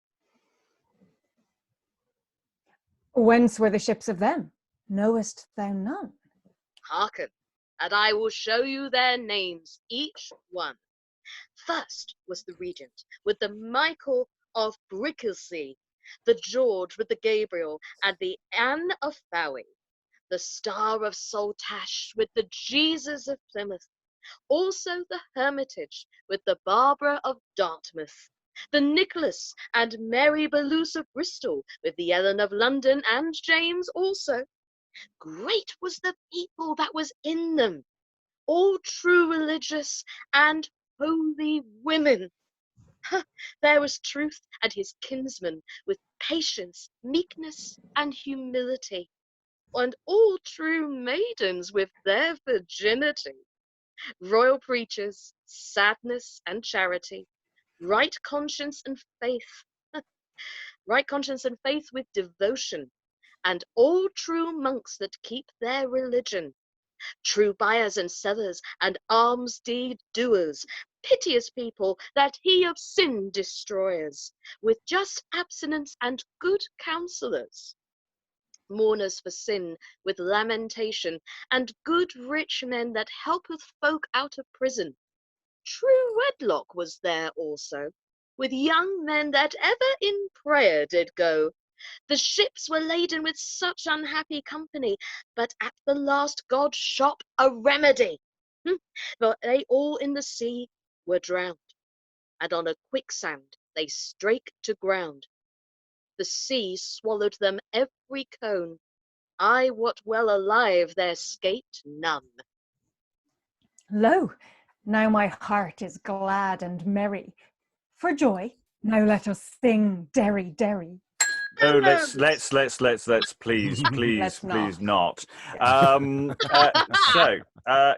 Whence were the ships of them? Knowest thou none?
Hearken, and I will show you their names, each one. First was the Regent, with the Michael of Bricklesea, the George with the Gabriel, and the Anne of Fowey, the Star of Saltash with the Jesus of Plymouth, also the Hermitage with the Barbara of Dartmouth, the Nicholas and Mary Beluse of Bristol with the Ellen of London, and James also. Great was the people that was in them, all true religious and holy women. There was Truth and his kinsman with patience, meekness, and humility, and all true maidens with their virginity. Royal preachers, sadness and charity, right conscience and faith, right conscience and faith with devotion, and all true monks that keep their religion, true buyers and sellers, and alms deed doers, piteous people that he of sin destroyers, with just abstinence and good counsellors, mourners for sin with lamentation, and good rich men that helpeth folk out of prison. True wedlock was there also, with young men that ever in prayer did go, The ships were laden with such unhappy company, but at the last God shot a remedy. But they all in the sea were drowned, and on a quicksand they strake to ground. The sea swallowed them every cone. I wot well alive there scaped none.
Lo, now my heart is glad and merry. For joy, now let us sing derry derry.
No, let's please
Let's
not.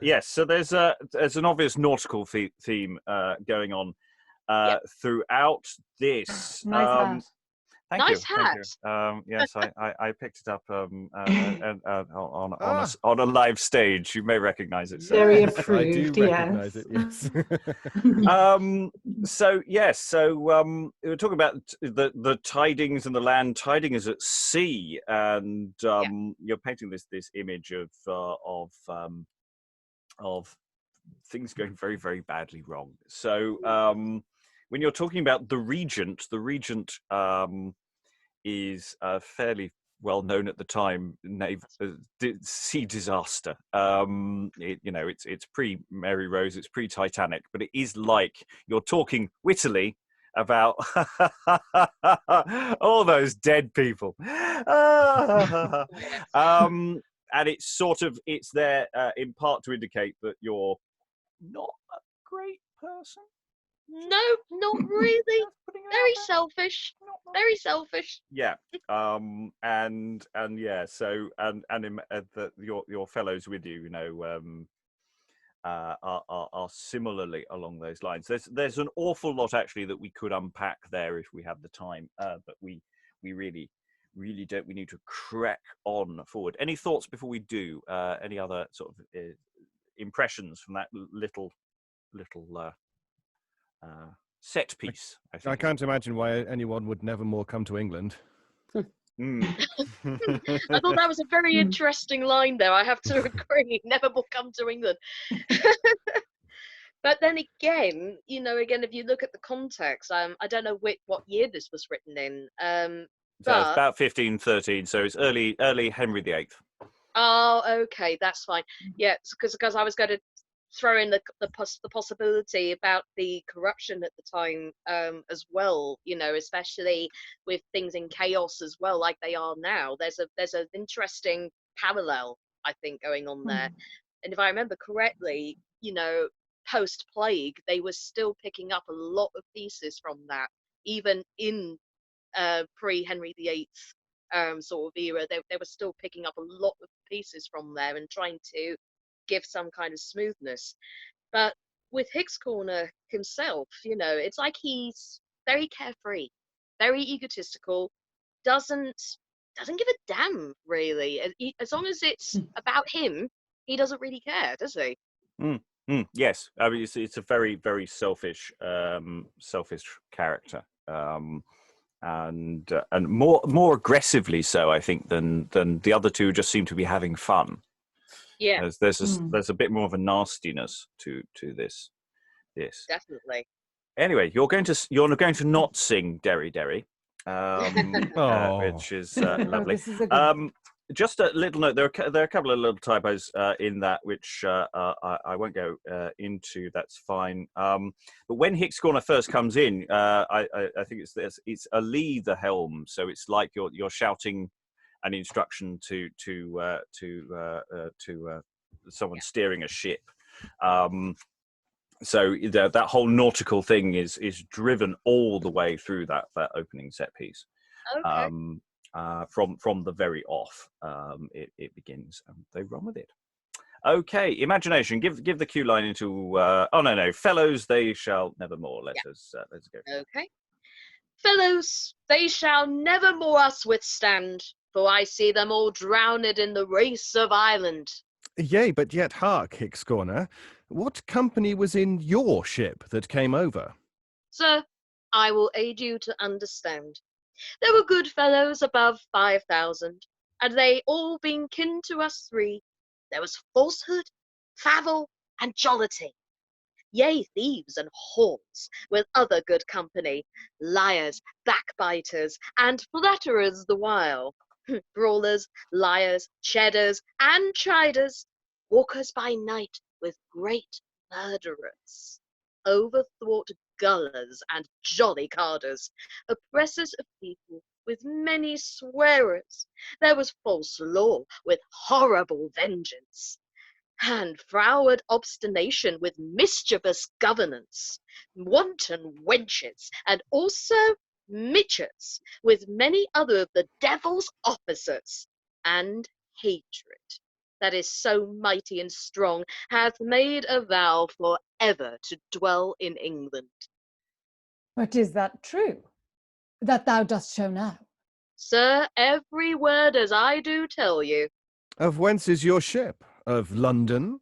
Yes, so there's an obvious nautical theme going on throughout this.
Nice hat.
Thank
Nice
you.
hat.
Thank you. Yes, I picked it up on a live stage. You may recognise it.
Very
I do
approved,
recognise
yes.
it, yes.
We were talking about the tidings and the land. Tiding is at sea, and you're painting this image of things going very, very badly wrong. So when you're talking about the regent is fairly well known at the time. Sea disaster. It's pre Mary Rose, it's pre Titanic, but it is like you're talking wittily about all those dead people. And it's there in part to indicate that you're not a great person.
No, not really. Very selfish. Very selfish.
Yeah. Your fellows with you, are similarly along those lines. There's an awful lot actually that we could unpack there if we had the time, but we really don't. We need to crack on forward. Any thoughts before we do? Any other sort of impressions from that little set piece?
I can't imagine why anyone would never more come to England.
I thought that was a very interesting line there. I have to agree. Never will come to England. But then again, if you look at the context, I don't know what year this was written in.
So it's about 1513, so it's early Henry VIII.
Oh, okay, that's fine. Yeah, because I was going to throw in the possibility about the corruption at the time as well, especially with things in chaos as well, like they are now. There's an interesting parallel, I think, going on there. And if I remember correctly, post plague, they were still picking up a lot of pieces from that, even in pre Henry VIII sort of era. They were still picking up a lot of pieces from there and trying to give some kind of smoothness. But with Hick Scorner himself, it's like he's very carefree, very egotistical, doesn't give a damn really. As long as it's about him, he doesn't really care, does he?
Yes, I mean it's a very, very selfish character, and more aggressively so, I think, than the other two. Just seem to be having fun.
Yeah,
there's a bit more of a nastiness to this.
Definitely.
Anyway, you're going to not sing Derry Derry, which is lovely.
This is a good...
Just a little note. There are a couple of little typos in that, which I won't go into. That's fine. But when Hick Scorner first comes in, I think it's a lee the helm. So it's like you're shouting an instruction to someone steering a ship. So that whole nautical thing is driven all the way through that opening set piece.
Okay.
From the very off, it begins, and they run with it. Okay, imagination. Give the cue line into. Fellows, they shall nevermore. Let's go.
Okay. Fellows, they shall nevermore us withstand, for I see them all drowned in the race of Ireland.
Yea, but yet hark, Hick Scorner. What company was in your ship that came over?
Sir, I will aid you to understand. There were good fellows above 5,000, and they all being kin to us three. There was falsehood, favil, and jollity. yea, thieves and whores, with other good company, liars, backbiters, and flatterers the while, brawlers, liars, cheddars, and chiders, walkers by night with great murderers, overthwart gullers and jolly carders, oppressors of people with many swearers. There was false law with horrible vengeance, and froward obstination with mischievous governance, wanton wenches, and also mitchers, with many other of the devil's officers, and hatred that is so mighty and strong hath made a vow for ever to dwell in England.
But is that true, that thou dost show now?
Sir, every word as I do tell you.
Of whence is your ship? Of London?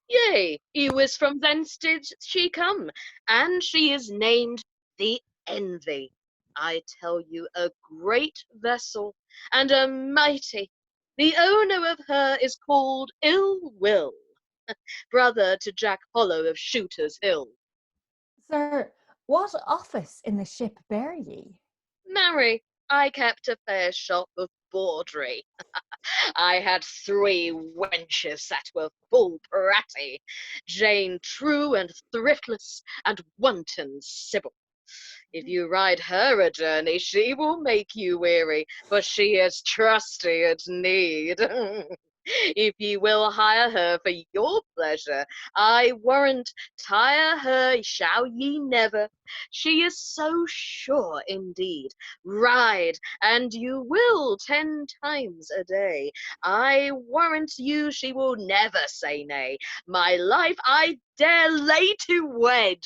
Yea, Ewis from thence did she come, and she is named the Envy. I tell you, a great vessel, and a mighty. The owner of her is called Ill Will, brother to Jack Hollow of Shooter's Hill.
Sir, what office in the ship bear ye?
Marry, I kept a fair shop of bawdry. I had 3 wenches that were full pratty, Jane true and thriftless, and wanton Sybil. If you ride her a journey, she will make you weary, for she is trusty at need. If ye will hire her for your pleasure, I warrant tire her shall ye never. She is so sure indeed. Ride, and you will 10 times a day. I warrant you she will never say nay. My life I dare lay to wed.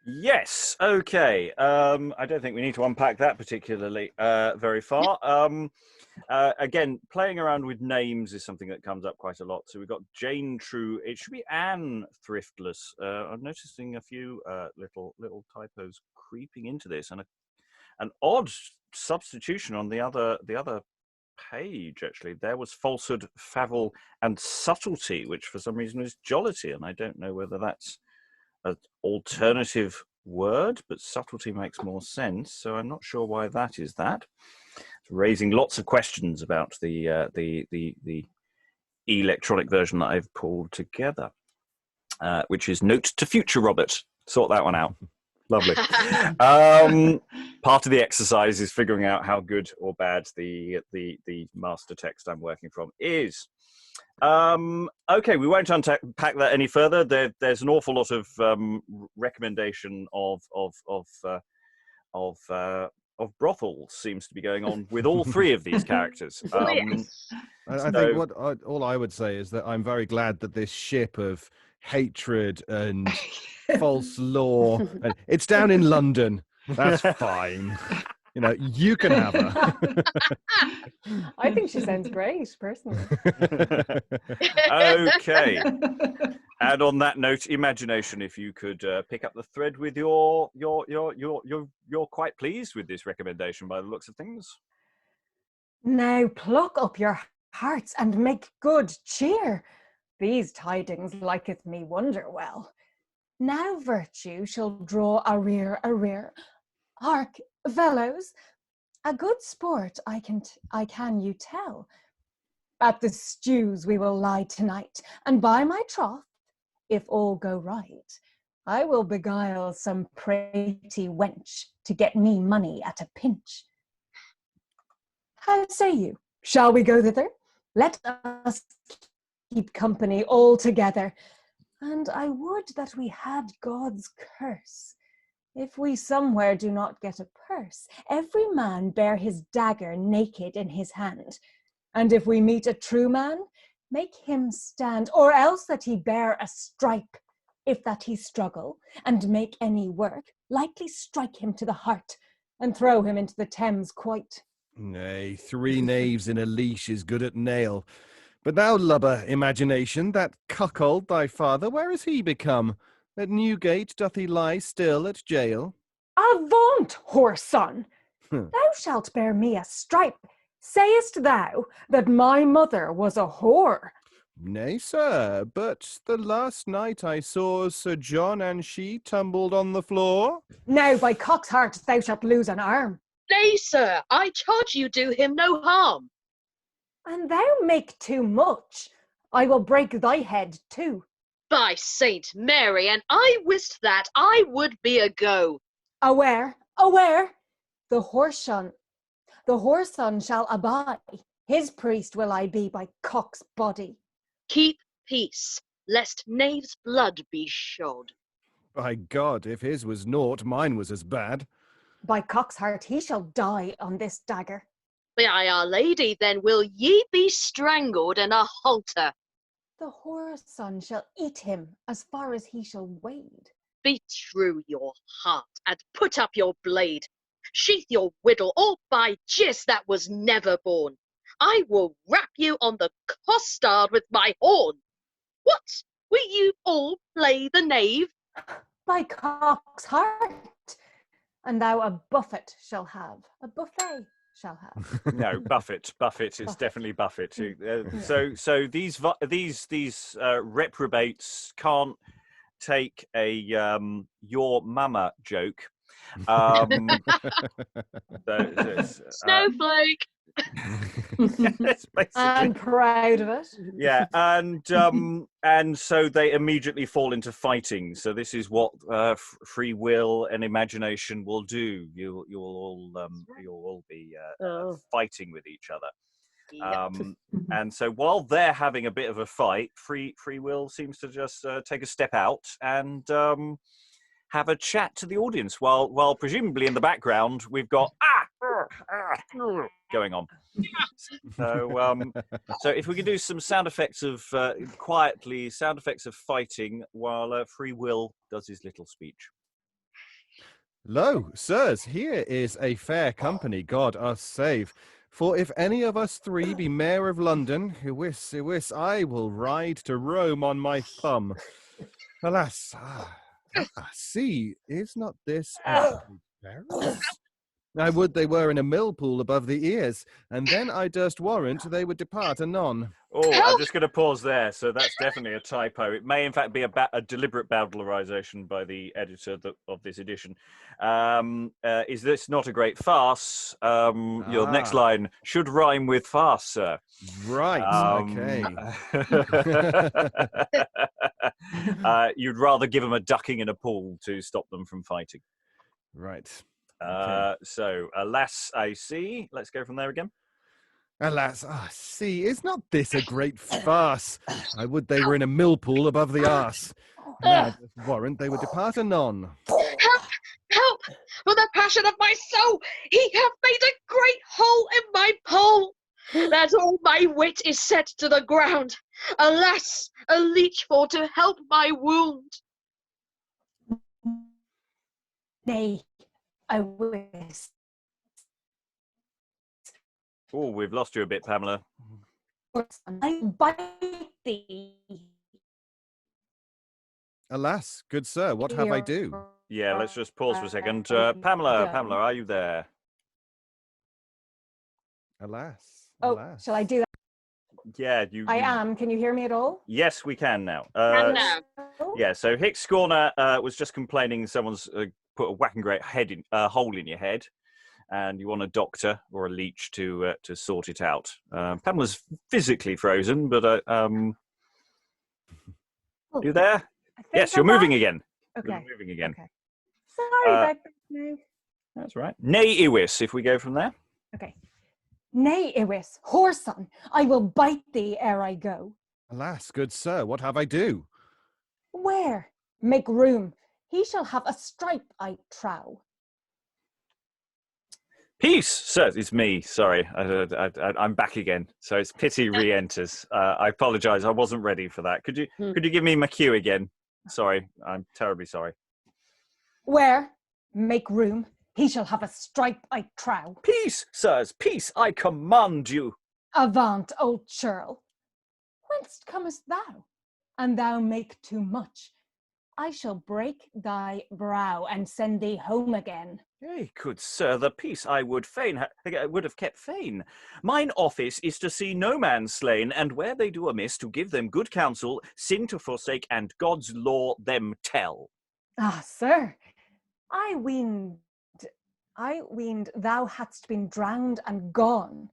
Yes. Okay. I don't think we need to unpack that particularly very far. Again, playing around with names is something that comes up quite a lot. So we've got Jane True. It should be Anne Thriftless. I'm noticing a few little typos creeping into this, and an odd substitution on the other page. Actually, there was falsehood, favil, and subtlety, which for some reason is jollity, and I don't know whether that's an alternative word, but subtlety makes more sense. So I'm not sure why that is that. It's raising lots of questions about the electronic version that I've pulled together, which is note to future Robert. Sort that one out. Lovely. Part of the exercise is figuring out how good or bad the master text I'm working from is. Okay, we won't unpack that any further. There's an awful lot of recommendation of brothels seems to be going on with all 3 of these characters.
I think all I would say is that I'm very glad that this ship of hatred and false law, and it's down in London. That's fine. You know, you can have her.
I think she sounds great, personally.
Okay. And on that note, imagination. If you could pick up the thread with you're quite pleased with this recommendation by the looks of things.
Now pluck up your hearts and make good cheer. These tidings liketh me wonder well. Now virtue shall draw a rear. Hark, fellows, a good sport I can you tell. At the stews we will lie tonight, and by my troth, if all go right, I will beguile some pretty wench to get me money at a pinch. How say you? Shall we go thither? Let us keep company all together. And I would that we had God's curse. If we somewhere do not get a purse, every man bear his dagger naked in his hand. And if we meet a true man, make him stand, or else that he bear a stripe. If that he struggle, and make any work, lightly strike him to the heart, and throw him into the Thames quite.
Nay, 3 knaves in a leash is good at nail. But thou lubber, imagination, that cuckold thy father, where is he become? At Newgate doth he lie still at jail?
Avaunt, whoreson! Thou shalt bear me a stripe. Sayest thou that my mother was a whore?
Nay, sir, but the last night I saw Sir John and she tumbled on the floor.
Now, by cock's heart, thou shalt lose an arm.
Nay, sir, I charge you do him no harm.
And thou make too much. I will break thy head too.
By Saint Mary, and I wist that I would be a go.
Aware, the whoreson shall abide. His priest will I be by cock's body.
Keep peace, lest knave's blood be shod.
By God, if his was naught, mine was as bad.
By cock's heart, he shall die on this dagger.
By Our Lady, then will ye be strangled in a halter.
The whoreson shall eat him as far as he shall wade.
Be true your heart, and put up your blade. Sheath your whittle, or by Jis that was never born. I will rap you on the costard with my horn. What, will you all play the knave?
By cock's heart, and thou a buffet shall have. A buffet shall have.
No, Buffett. It's definitely Buffett. So these reprobates can't take a your mama joke.
Snowflake.
Yes, basically.
I'm proud of it.
Yeah, and so they immediately fall into fighting. So this is what free will and imagination will do. You'll all be fighting with each other. And so while they're having a bit of a fight, free will seems to just take a step out and have a chat to the audience. While presumably in the background we've got going on. So if we could do some sound effects of sound effects of fighting while free will does his little speech.
Lo, sirs, here is a fair company, God us save. For if any of us three be mayor of London, who wis, I will ride to Rome on my thumb. Alas, see, is not this barrels? I would they were in a millpool above the ears, and then I durst warrant they would depart anon.
Oh, I'm just going to pause there. So that's definitely a typo. It may, in fact, be a deliberate bowdlerization by the editor of this edition. Is this not a great farce? Your next line should rhyme with farce, sir.
Right, okay.
You'd rather give them a ducking in a pool to stop them from fighting.
Right.
So, alas, I see. Let's go from there again.
Alas, see, is not this a great farce? I would they were in a millpool above the arse. Now, warrant they would depart anon.
Help! For the passion of my soul, he hath made a great hole in my pole, that all my wit is set to the ground. Alas, a leech for to help my wound.
Nay, I wis.
Oh, we've lost you a bit, Pamela.
I bite thee.
Alas, good sir, what have I do?
Yeah, let's just pause for a second. Pamela, are you there?
Alas.
Shall I do that?
Yeah,
I am. Can you hear me at all?
Yes, we can now.
Hello?
Yeah, so Hick Scorner was just complaining someone's put a whacking great hole in your head, and you want a doctor or a leech to sort it out. Pamela's physically frozen, but you there? Yes, you're moving again.
Okay.
You're moving again.
Okay. Sorry about that. No.
That's right. Nay Iwis, if we go from there.
Okay. Nay, Iwis, whoreson, I will bite thee ere I go.
Alas, good sir, what have I do?
Where? Make room. He shall have a stripe, I trow.
Peace, sir. It's me. Sorry, I'm back again. So it's pity re-enters. I apologise. I wasn't ready for that. Could you give me my cue again? Sorry, I'm terribly sorry.
Where? Make room. He shall have a stripe, I trow.
Peace, sirs. Peace. I command you.
Avant, old churl. Whence comest thou? And thou make too much. I shall break thy brow and send thee home again.
Yea, good sir, the peace I would would have kept fain. Mine office is to see no man slain, and where they do amiss, to give them good counsel, sin to forsake, and God's law them tell.
Ah, sir, I weened thou hadst been drowned and gone,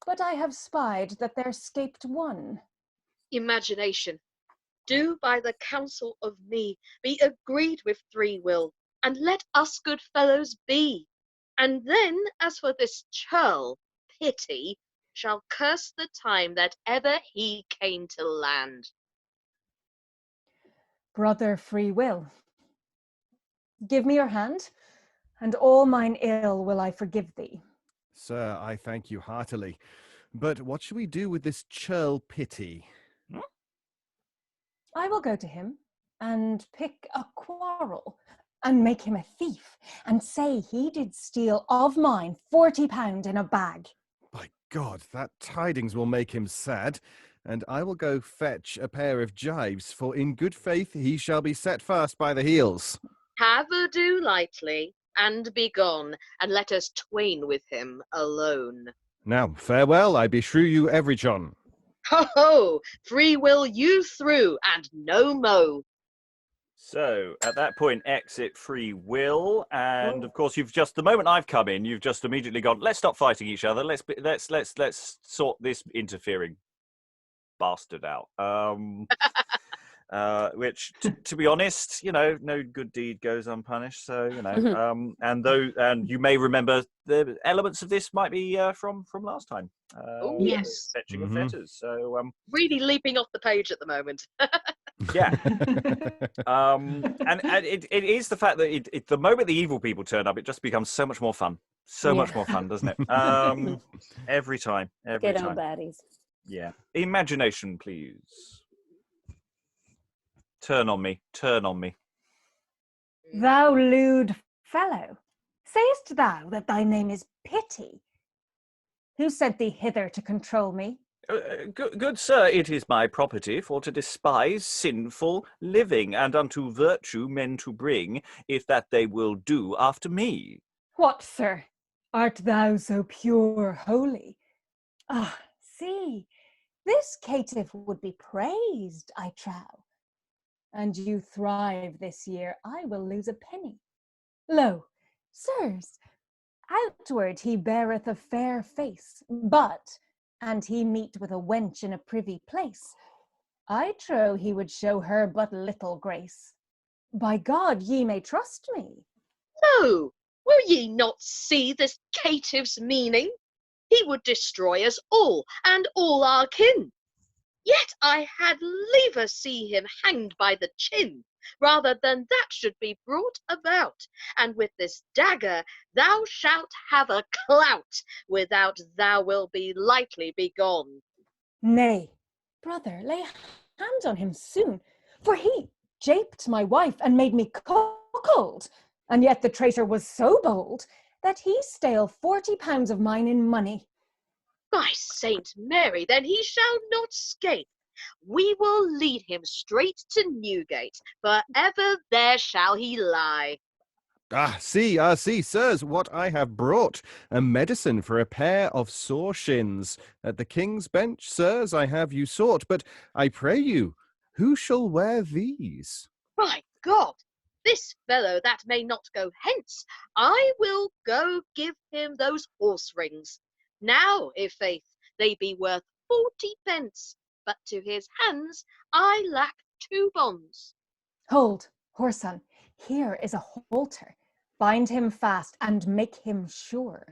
but I have spied that there scaped one.
Imagination, do by the counsel of me be agreed with Freewill, and let us good fellows be. And then, as for this churl, Pity, shall curse the time that ever he came to land.
Brother Freewill, give me your hand, and all mine ill will I forgive thee.
Sir, I thank you heartily. But what shall we do with this churl Pity?
I will go to him and pick a quarrel and make him a thief and say he did steal of mine 40 pound in a bag.
By God, that tidings will make him sad, and I will go fetch a pair of gyves, for in good faith he shall be set fast by the heels.
Have a do lightly, and be gone, and let us twain with him alone.
Now, farewell, I beshrew you every John.
Ho ho! Freewill you through, and no mo.
So at that point, exit Freewill, and of course, the moment I've come in, you've just immediately gone. Let's stop fighting each other. Let's sort this interfering bastard out. Which, to be honest, no good deed goes unpunished. So and you may remember the elements of this might be from last time.
Oh yes,
fetching of fetters. So
really leaping off the page at the moment.
yeah, and it is the fact that the moment the evil people turn up, it just becomes so much more fun. Much more fun, doesn't it? Every time.
Good old baddies.
Yeah. Imagination, please. Turn on me.
Thou lewd fellow, sayest thou that thy name is Pity? Who sent thee hither to control me?
Good sir, it is my property for to despise sinful living, and unto virtue men to bring, if that they will do after me.
What, sir? Art thou so pure holy? Ah, see, this caitiff would be praised, I trow. And you thrive this year, I will lose a penny. Lo, sirs, outward he beareth a fair face, but, and he meet with a wench in a privy place, I trow he would show her but little grace. By God, ye may trust me.
No, will ye not see this caitiff's meaning? He would destroy us all, and all our kin. Yet I had liever see him hanged by the chin, rather than that should be brought about. And with this dagger thou shalt have a clout, without thou will be lightly begone.
Nay, brother, lay hand on him soon, for he japed my wife and made me cuckold, and yet the traitor was so bold that he stale 40 pounds of mine in money.
By Saint Mary, then he shall not scape. We will lead him straight to Newgate, for ever there shall he lie.
See, sirs, what I have brought, a medicine for a pair of sore shins. At the king's bench, sirs, I have you sought, but I pray you, who shall wear these?
By God, this fellow that may not go hence, I will go give him those horse rings. Now, i' faith, they be worth 40 pence, but to his hands I lack 2 bonds.
Hold, whoreson, here is a halter. Bind him fast and make him sure.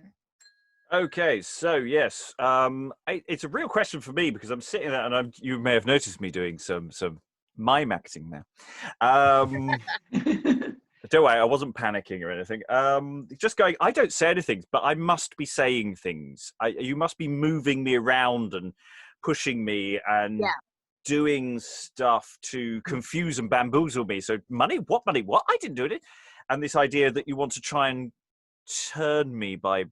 Okay, so yes, it's a real question for me because I'm sitting there and you may have noticed me doing some mime acting now. Don't worry, I wasn't panicking or anything. Just going, I don't say anything, but I must be saying things. You must be moving me around and pushing me and doing stuff to confuse and bamboozle me. So money? What? I didn't do it. And this idea that you want to try and turn me by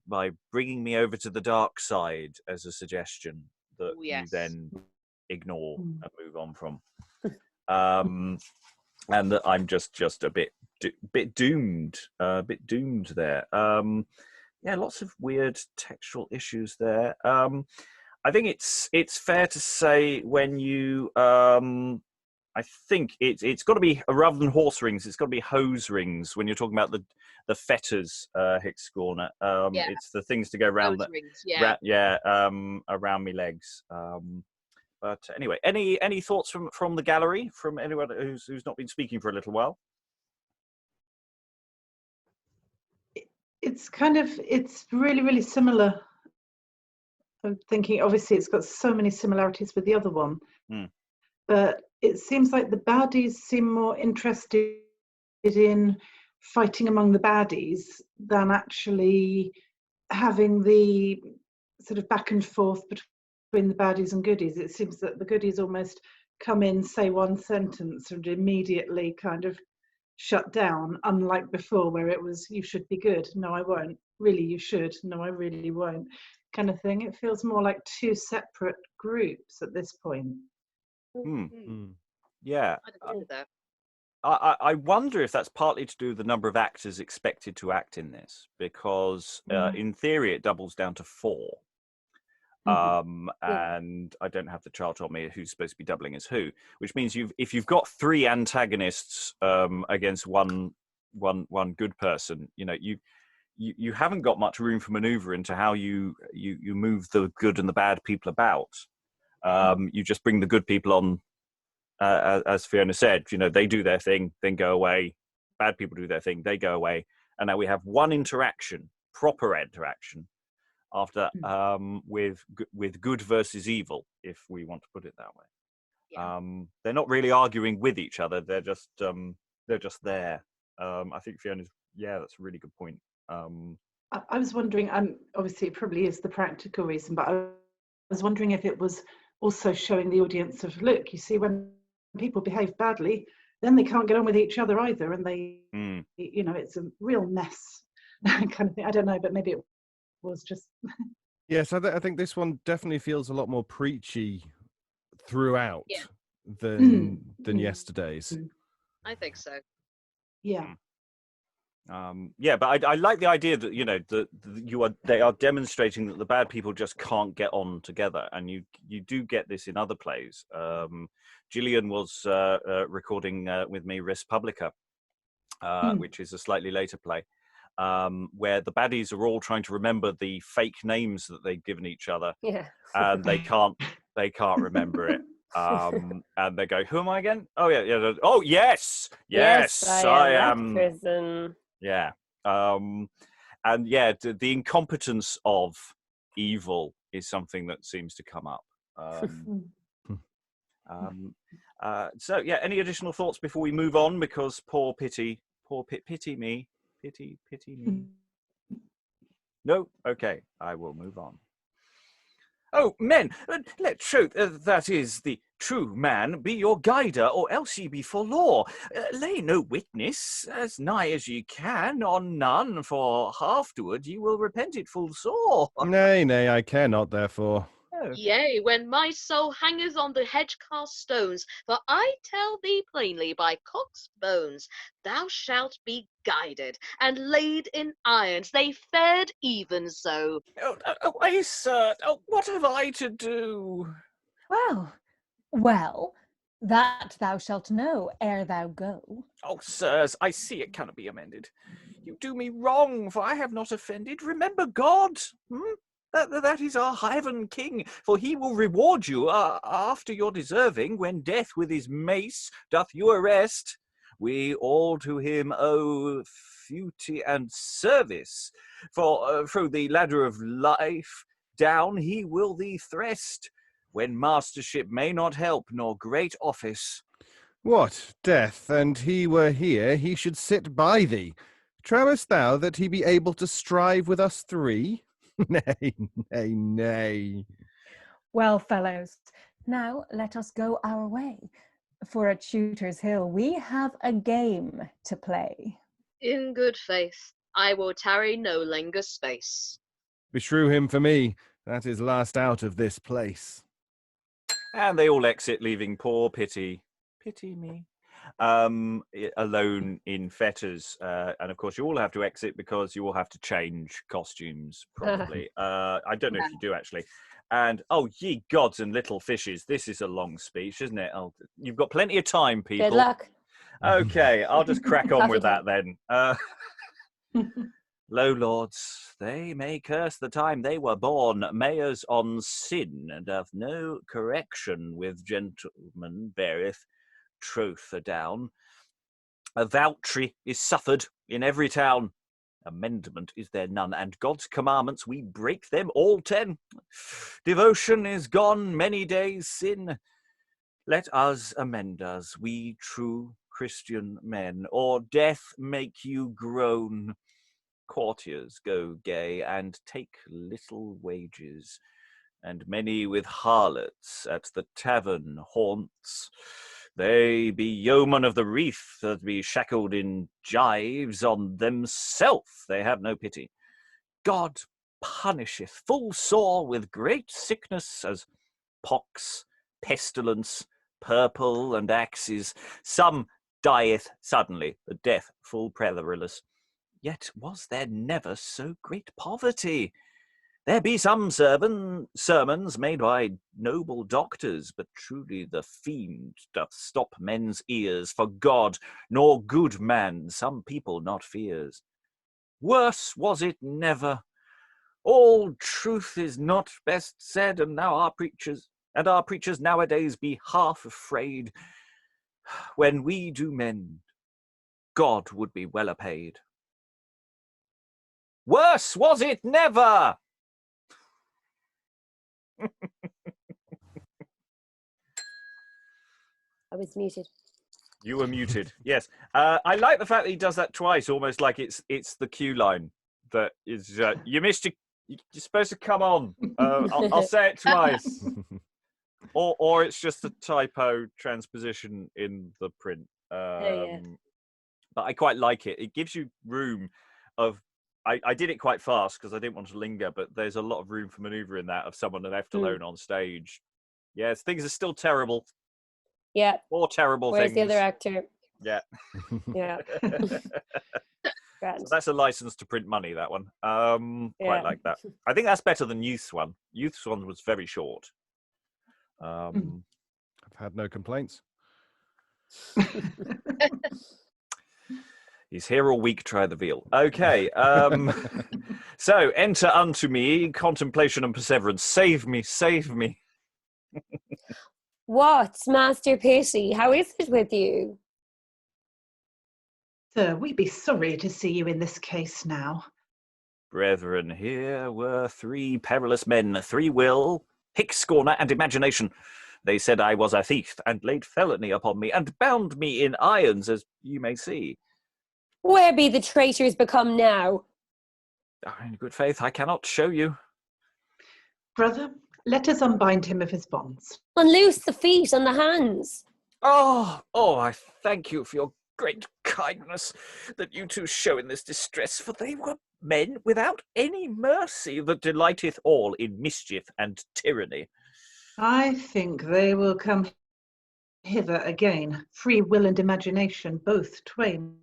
bringing me over to the dark side as a suggestion that you then ignore and move on from. and that I'm just a bit doomed, a bit doomed there. Yeah, lots of weird textual issues there. I think it's fair to say when you I think it's got to be, rather than horse rings, it's got to be hose rings when you're talking about the fetters, Hick Scorner.
Yeah.
It's the things to go around
Those rings, yeah.
around me legs. But anyway, any thoughts from the gallery, from anyone who's not been speaking for a little while?
It's really, really similar. I'm thinking, obviously, it's got so many similarities with the other one, but it seems like the baddies seem more interested in fighting among the baddies than actually having the sort of back and forth between the baddies and goodies. It seems that the goodies almost come in, say one sentence, and immediately kind of shut down, unlike before where it was, you should be good, no I won't, really you should, no I really won't, kind of thing. It feels more like two separate groups at this point.
Yeah.
I'd agree with that.
I wonder if that's partly to do with the number of actors expected to act in this, because in theory it doubles down to 4. And I don't have the chart on me who's supposed to be doubling as who, which means if you've got 3 antagonists against one good person, you haven't got much room for maneuver into how you move the good and the bad people about. You just bring the good people on, as Fiona said, they do their thing, then go away. Bad people do their thing, they go away, and now we have one proper interaction after with good versus evil, if we want to put it that way.
Yeah.
They're not really arguing with each other, they're just there. I think Fiona's, that's a really good point.
I was wondering, obviously it probably is the practical reason, but I was wondering if it was also showing the audience of, look, you see, when people behave badly, then they can't get on with each other either, and they it's a real mess kind of thing. I don't know, but maybe it was just
Yes, I think this one definitely feels a lot more preachy throughout than yesterday's.
I think so.
Yeah.
But I like the idea that they are demonstrating that the bad people just can't get on together, and you do get this in other plays. Gillian was recording with me Res Publica, which is a slightly later play, where the baddies are all trying to remember the fake names that they've given each other, and they can't remember it. And they go, who am I again? Oh yeah. Oh yes, I am.
Prison.
Yeah. And the incompetence of evil is something that seems to come up. So any additional thoughts before we move on? Because pity me. No? Okay, I will move on. Oh, men, let truth, that is, the true man, be your guider, or else ye be for law. Lay no witness, as nigh as ye can, on none, for afterward ye will repent it full sore.
Nay, I care not, therefore.
Oh.
Yea, when my soul hangeth on the hedge-cast stones, for I tell thee plainly by cock's bones, thou shalt be guided, and laid in irons, they fared even so.
Away, sir, what have I to do?
Well, that thou shalt know ere thou go.
Oh, sirs, I see it cannot be amended. You do me wrong, for I have not offended. Remember God. That is our Heaven King, for he will reward you after your deserving, when death with his mace doth you arrest. We all to him owe fealty and service, for through the ladder of life down he will thee thrust, when mastership may not help, nor great office.
What, death, and he were here, he should sit by thee. Trowest thou that he be able to strive with us 3? Nay.
Well, fellows, now let us go our way, for at Shooter's Hill we have a game to play.
In good faith, I will tarry no longer space.
Beshrew him for me, that is last out of this place.
And they all exit, leaving poor Pity me, alone in fetters. And of course, you all have to exit because you all have to change costumes, probably. I don't know if you do, actually. And, oh, ye gods and little fishes, this is a long speech, isn't it? Oh, you've got plenty of time, people.
Good luck.
Okay, I'll just crack on
Coffee
with that
time.
then. Lo lords, they may curse the time they were born, mayors on sin, and of no correction with gentlemen beareth troth adown. A vouchery is suffered in every town, amendment is there none, and God's commandments we break them all 10. Devotion is gone many days sin. Let us amend us, we true Christian men, or death make you groan. Courtiers go gay and take little wages, and many with harlots at the tavern haunts. They be yeomen of the wreath that be shackled in gyves on themself. They have no pity. God punisheth full sore with great sickness as pox, pestilence, purple and axes. Some dieth suddenly, the death full perilous. Yet was there never so great poverty? There be some sermons made by noble doctors, but truly the fiend doth stop men's ears for God, nor good man some people not fears. Worse was it never. All truth is not best said, and now our preachers nowadays be half afraid. When we do mend, God would be well apaid. Worse was it never!
I was muted.
You were muted. Yes, I like the fact that he does that twice, almost like it's the cue line that is. You missed your. You're supposed to come on. I'll say it twice, or it's just a typo transposition in the print.
Yeah.
But I quite like it. It gives you room of. I did it quite fast because I didn't want to linger, but there's a lot of room for manoeuvre in that of someone left alone on stage. Yes, things are still terrible.
Yeah.
More terrible
Where's
things.
the other actor?
Yeah.
Yeah.
So that's a license to print money, that one. Quite like that. I think that's better than Youth's one. Youth's one was very short.
I've had no complaints.
He's here all week, try the veal. Okay. So, enter unto me, contemplation and perseverance. Save me, save me.
What's Master Pity? How is it with you?
Sir, we be sorry to see you in this case now.
Brethren, here were 3 perilous men, Freewill, Hick Scorner, and Imagination. They said I was a thief, and laid felony upon me, and bound me in irons, as you may see.
Where be the traitors become now?
In good faith, I cannot show you.
Brother, let us unbind him of his bonds.
Unloose the feet and the hands.
Oh, I thank you for your great kindness that you two show in this distress, for they were men without any mercy that delighteth all in mischief and tyranny.
I think they will come hither again, free will and imagination, both twain.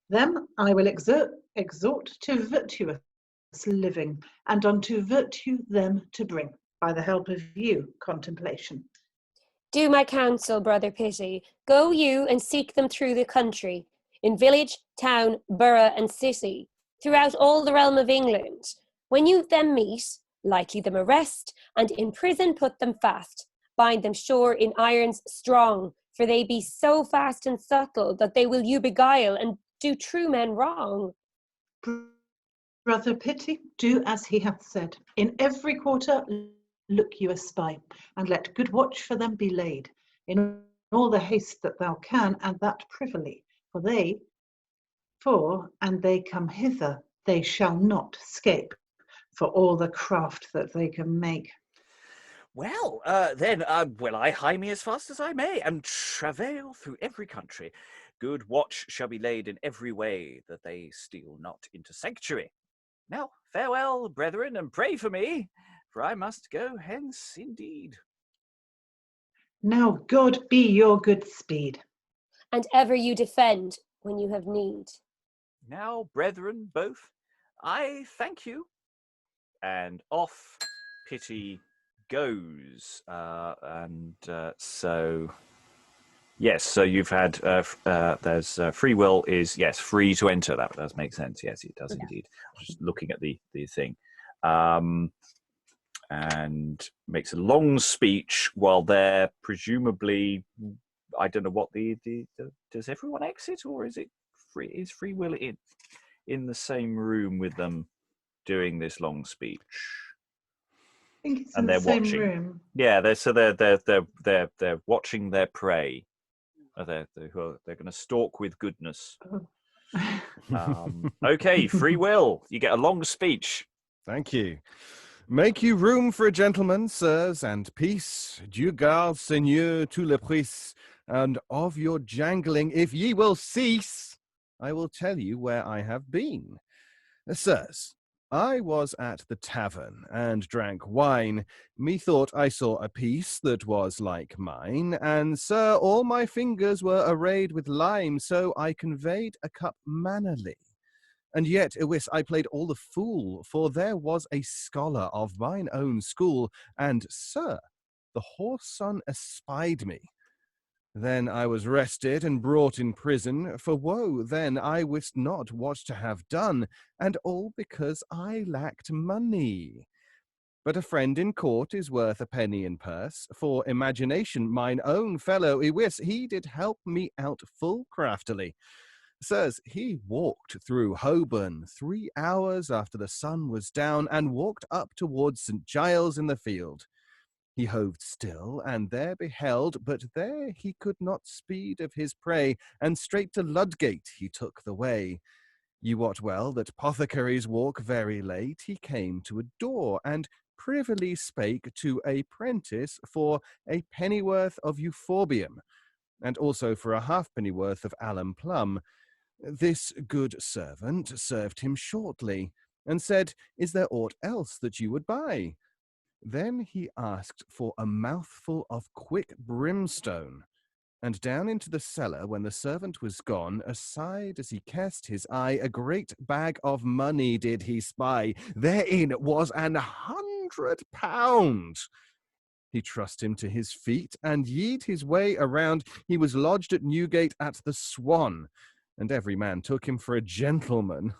Them I will exhort to virtuous living, and unto virtue them to bring, by the help of you, Contemplation.
Do my counsel, Brother Pity. Go you and seek them through the country, in village, town, borough, and city, throughout all the realm of England. When you them meet, lightly them arrest, and in prison put them fast. Bind them sure in irons strong, for they be so fast and subtle that they will you beguile and do true men wrong.
Brother Pity, do as he hath said. In every quarter look you espy, and let good watch for them be laid, in all the haste that thou can, and that privily. And they come hither, they shall not scape, for all the craft that they can make.
Well, then, will I hie me as fast as I may, and travail through every country. Good watch shall be laid in every way, that they steal not into sanctuary. Now, farewell, brethren, and pray for me, for I must go hence indeed.
Now God be your good speed.
and ever you defend when you have need.
Now, brethren, both, I thank you. And off Pity goes. So, yes, so you've had, there's Freewill is, yes, free to enter. That does make sense. Yes, it does indeed. Just looking at the thing. And makes a long speech while they're presumably, I don't know what does everyone exit, or is it free? Is Freewill in the same room with them doing this long speech?
I think it's
And
in the
they're
same
watching.
room.
Yeah, they're watching their prey. They're going to stalk with goodness. Okay, Freewill, you get a long speech.
Thank you. Make you room for a gentleman, sirs, and peace. Dieu garde, seigneur, tout le prix. And of your jangling, if ye will cease, I will tell you where I have been. Sirs, I was at the tavern and drank wine. Methought I saw a piece that was like mine, and, sir, all my fingers were arrayed with lime, so I conveyed a cup mannerly. And yet, awis, I played all the fool, for there was a scholar of mine own school, and, sir, the whore's son espied me. Then I was arrested and brought in prison, for woe, then I wist not what to have done, and all because I lacked money. But a friend in court is worth a penny in purse, for imagination, mine own fellow, ewis, he did help me out full craftily. Sirs, he walked through Holborn 3 hours after the sun was down, and walked up towards St. Giles in the field. He hoved still, and there beheld, but there he could not speed of his prey, and straight to Ludgate he took the way. You wot well that apothecaries walk very late. He came to a door, and privily spake to a prentice for a pennyworth of euphorbium, and also for a halfpennyworth of alum plum. This good servant served him shortly, and said, Is there aught else that you would buy? Then he asked for a mouthful of quick brimstone, and down into the cellar, when the servant was gone, aside as he cast his eye, a great bag of money did he spy. Therein was £100. He trussed him to his feet, and yede his way around. He was lodged at Newgate at the Swan, and every man took him for a gentleman.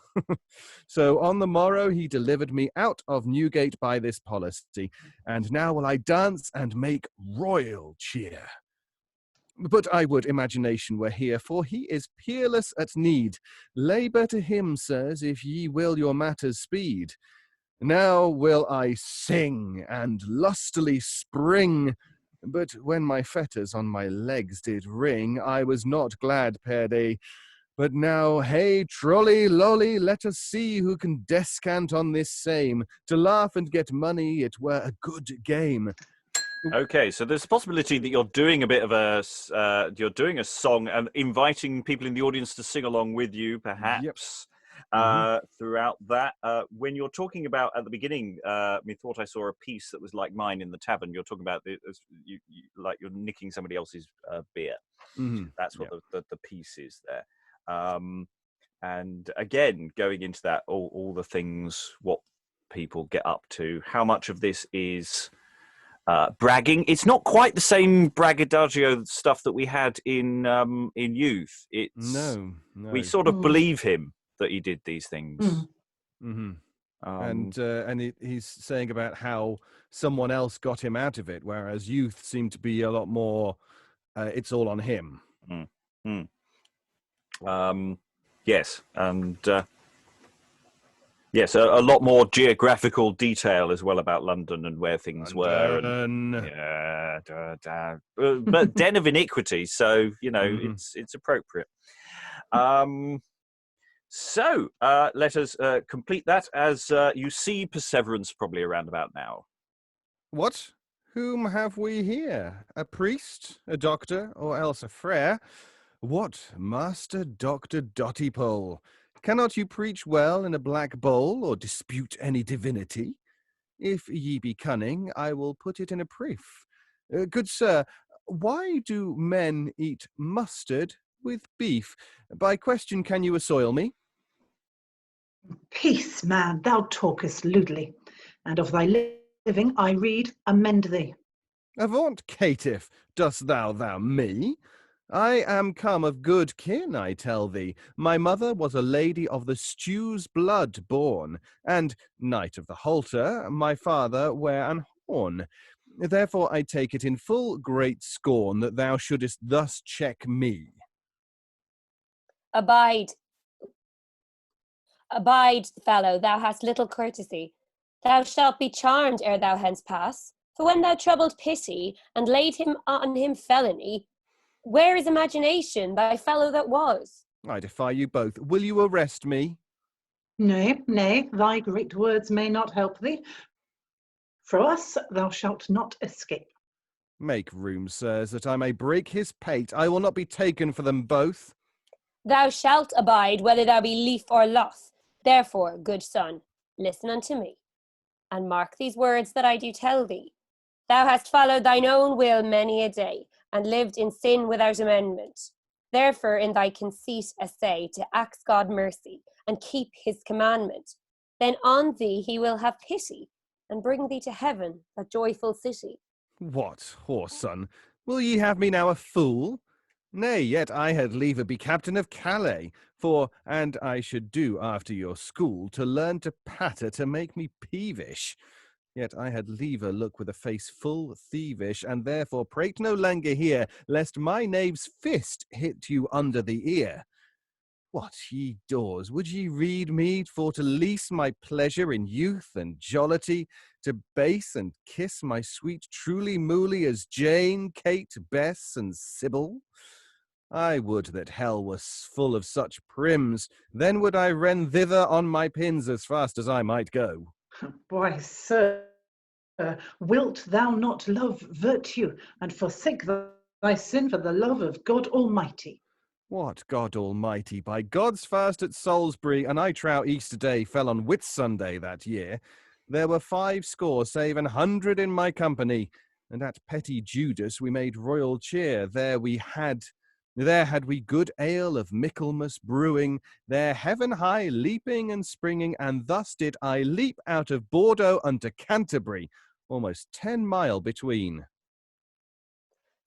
So on the morrow he delivered me out of Newgate by this policy, and now will I dance and make royal cheer. But I would imagination were here, for he is peerless at need. Labour to him, sirs, if ye will your matters speed. Now will I sing and lustily spring, but when my fetters on my legs did ring, I was not glad, perde. But now, hey, trolly, lolly, let us see who can descant on this same. To laugh and get money, it were a good game.
Okay, so there's a possibility that you're doing a bit of you're doing a song and inviting people in the audience to sing along with you, perhaps. Throughout that. When you're talking about at the beginning, methought I saw a piece that was like mine in the tavern. You're talking about you like you're nicking somebody else's beer. That's what the piece is there. And again, going into that, all the things, what people get up to, how much of this is bragging. It's not quite the same braggadocio stuff that we had in youth. It's
no.
We sort of believe him that he did these things.
And he's saying about how someone else got him out of it, whereas youth seem to be a lot more, it's all on him.
Yes, and yes, a lot more geographical detail as well about London and where things were. But den of iniquity, so it's appropriate. So let us complete that as you see Perseverance probably around about now.
What? Whom have we here? A priest, a doctor, or else a friar? What, Master Dr. Dottipole? Cannot you preach well in a black bowl, or dispute any divinity? If ye be cunning, I will put it in a proof. Good sir, why do men eat mustard with beef. By question can you assoil me?
Peace, man, thou talkest lewdly, and of thy living I read, amend thee.
Avaunt, caitiff, dost thou me? I am come of good kin, I tell thee. My mother was a lady of the stew's blood born, and knight of the halter, my father wear an horn. Therefore I take it in full great scorn that thou shouldest thus check me.
Abide, fellow, thou hast little courtesy. Thou shalt be charmed ere thou hence pass. For when thou troubled pity, and laid on him felony, where is imagination, thy fellow that was?
I defy you both. Will you arrest me?
Nay, nay, thy great words may not help thee. From us thou shalt not escape.
Make room, sirs, that I may break his pate. I will not be taken for them both.
Thou shalt abide, whether thou be lief or loth. Therefore, good son, listen unto me, and mark these words that I do tell thee. Thou hast followed thine own will many a day, and lived in sin without amendment. Therefore in thy conceit essay to ask God mercy, and keep his commandment. Then on thee he will have pity, and bring thee to heaven, a joyful city.
What, whoreson, will ye have me now a fool? Nay, yet I had liever be captain of Calais, for, and I should do after your school, to learn to patter to make me peevish. Yet I had liever look with a face full thievish, and therefore prate no longer here, lest my knave's fist hit you under the ear. What, ye doors, would ye read me for to lease my pleasure in youth and jollity, to base and kiss my sweet truly mooly as Jane, Kate, Bess, and Sybil? I would that hell was full of such prims, then would I rend thither on my pins as fast as I might go.
Why, sir, wilt thou not love virtue, and forsake thy sin for the love of God Almighty?
What God Almighty, by God's fast at Salisbury, and I trow Easter Day fell on Whitsunday that year, there were 50 save 100 in my company, and at petty Judas we made royal cheer. There had we good ale of Michaelmas brewing, there heaven high leaping and springing, and thus did I leap out of Bordeaux unto Canterbury, almost 10 mile between.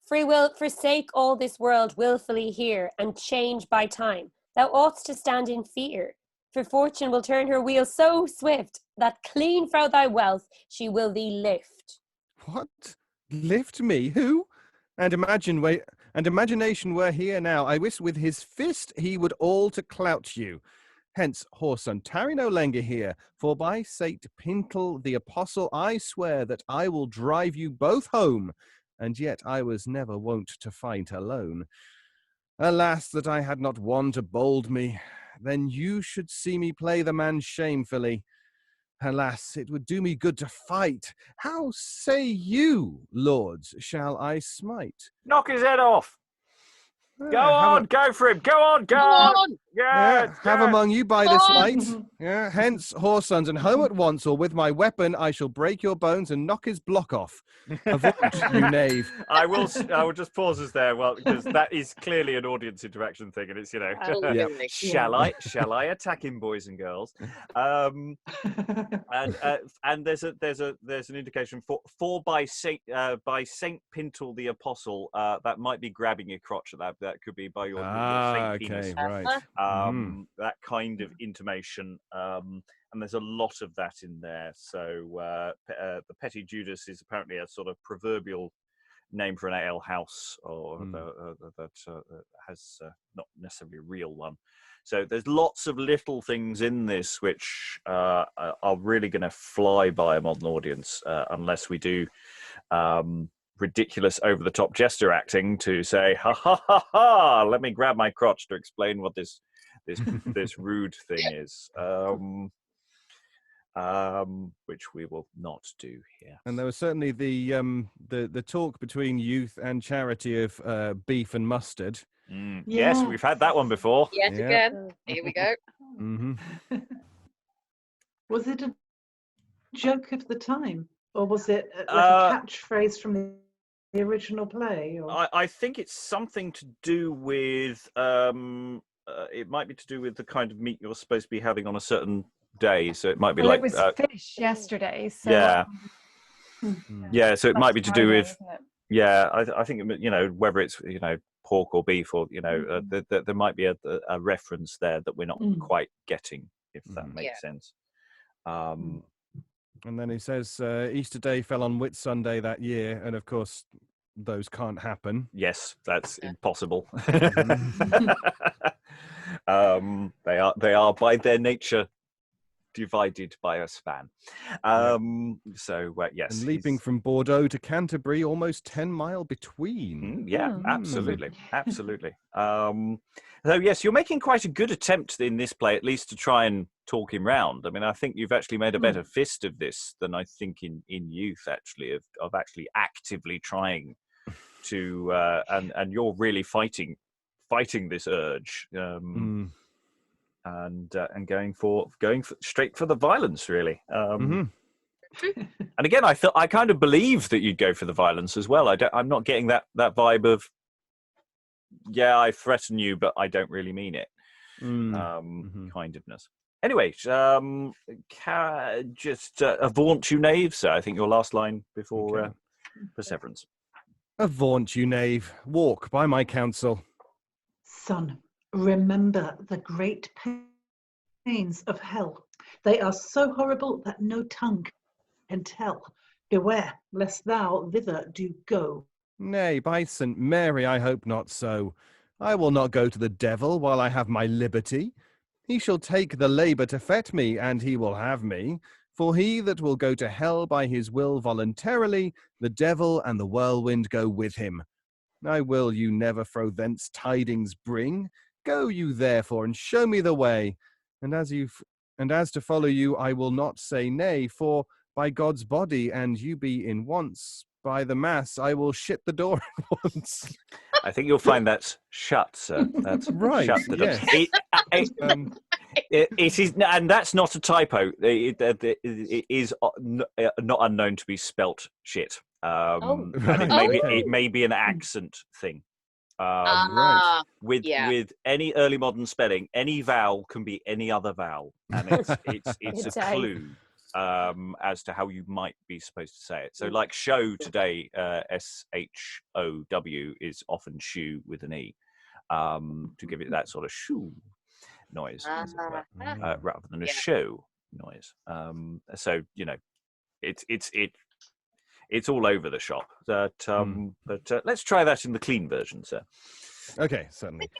Freewill, forsake all this world wilfully here, and change by time. Thou oughtst to stand in fear, for fortune will turn her wheel so swift, that clean fro thy wealth she will thee lift.
What? Lift me? Who? And imagination were here now. I wis with his fist he would all to clout you. Hence, whoreson, tarry no longer here, for by Saint Pintle the Apostle I swear that I will drive you both home, and yet I was never wont to fight alone. Alas, that I had not one to bold me, then you should see me play the man shamefully. Alas, it would do me good to fight. How say you, lords, shall I smite?
Knock his head off. Go
Have
on, go for him. Go on, go
Come
on.
on!
have among you by this
on.
light. Hence, whoresons, and home at once, or with my weapon I shall break your bones and knock his block off. Avaunt, you knave.
I will just pause us there, well, because that is clearly an audience interaction thing, and it's
Absolutely.
shall I attack him, boys and girls? And there's an indication for by Saint Pintle the Apostle, that might be grabbing your crotch. That could be by your Saint penis.
Okay, right.
That kind of intimation. And there's a lot of that in there. So the Petty Judas is apparently a sort of proverbial name for an ale house, or that has not necessarily a real one. So there's lots of little things in this which are really going to fly by a modern audience unless we do ridiculous over-the-top jester acting to say, ha ha ha ha, let me grab my crotch to explain what this rude thing is. Which we will not do here.
And there was certainly the talk between youth and charity of beef and mustard.
Yes, we've had that one before.
Yet again. Here we go.
Was it a joke of the time, or was it like a catchphrase from the the original play? Or?
I think it's something to do with. It might be to do with the kind of meat you're supposed to be having on a certain day. So it might be
Well,
like.
it was fish yesterday, so
Yeah.
Mm.
Yeah. So it might
that's
be to do
Friday,
with.
isn't it?
Yeah, I think whether it's pork or beef or there might be a reference there that we're not quite getting, if that makes sense.
And then he says Easter Day fell on Whit Sunday that year, and of course those can't happen.
Yes, that's impossible.
Mhm.
They are by their nature divided by a span. So yes,
And leaping from Bordeaux to Canterbury, almost 10-mile between.
Absolutely. So yes, you're making quite a good attempt in this play, at least to try and talk him round. I mean, I think you've actually made a better fist of this than I think in youth, actually, of actually actively trying to and you're really fighting this urge. And going for straight for the violence, really. And again, I kind of believe that you'd go for the violence as well. I'm not getting that vibe of, yeah, I threaten you, but I don't really mean it. Kindness. Anyway, just avaunt you knaves. I think your last line before perseverance.
Avaunt you knave, walk by my counsel.
Son, remember the great pains of hell. They are so horrible that no tongue can tell. Beware, lest thou thither do go.
Nay, by St. Mary, I hope not so. I will not go to the devil while I have my liberty. He shall take the labour to fet me, and he will have me. For he that will go to hell by his will voluntarily, the devil and the whirlwind go with him. I will you never fro thence tidings bring. Go you therefore, and show me the way. And as to follow you, I will not say nay, for by God's body, and you be in once, by the mass, I will shut the door at once.
I think you'll find that's shut, sir. That's
right.
Shut the door.
Yes.
It is, and that's not a typo. It is not unknown to be spelt shit. And it may be an accent thing.
Right.
With any early modern spelling, any vowel can be any other vowel, and it's a clue as to how you might be supposed to say it. So, like show today, SHOW is often shoe with an E, to give it that sort of shoo noise, as it were, rather than a show noise. So it's all over the shop. But let's try that in the clean version, sir.
Okay, certainly.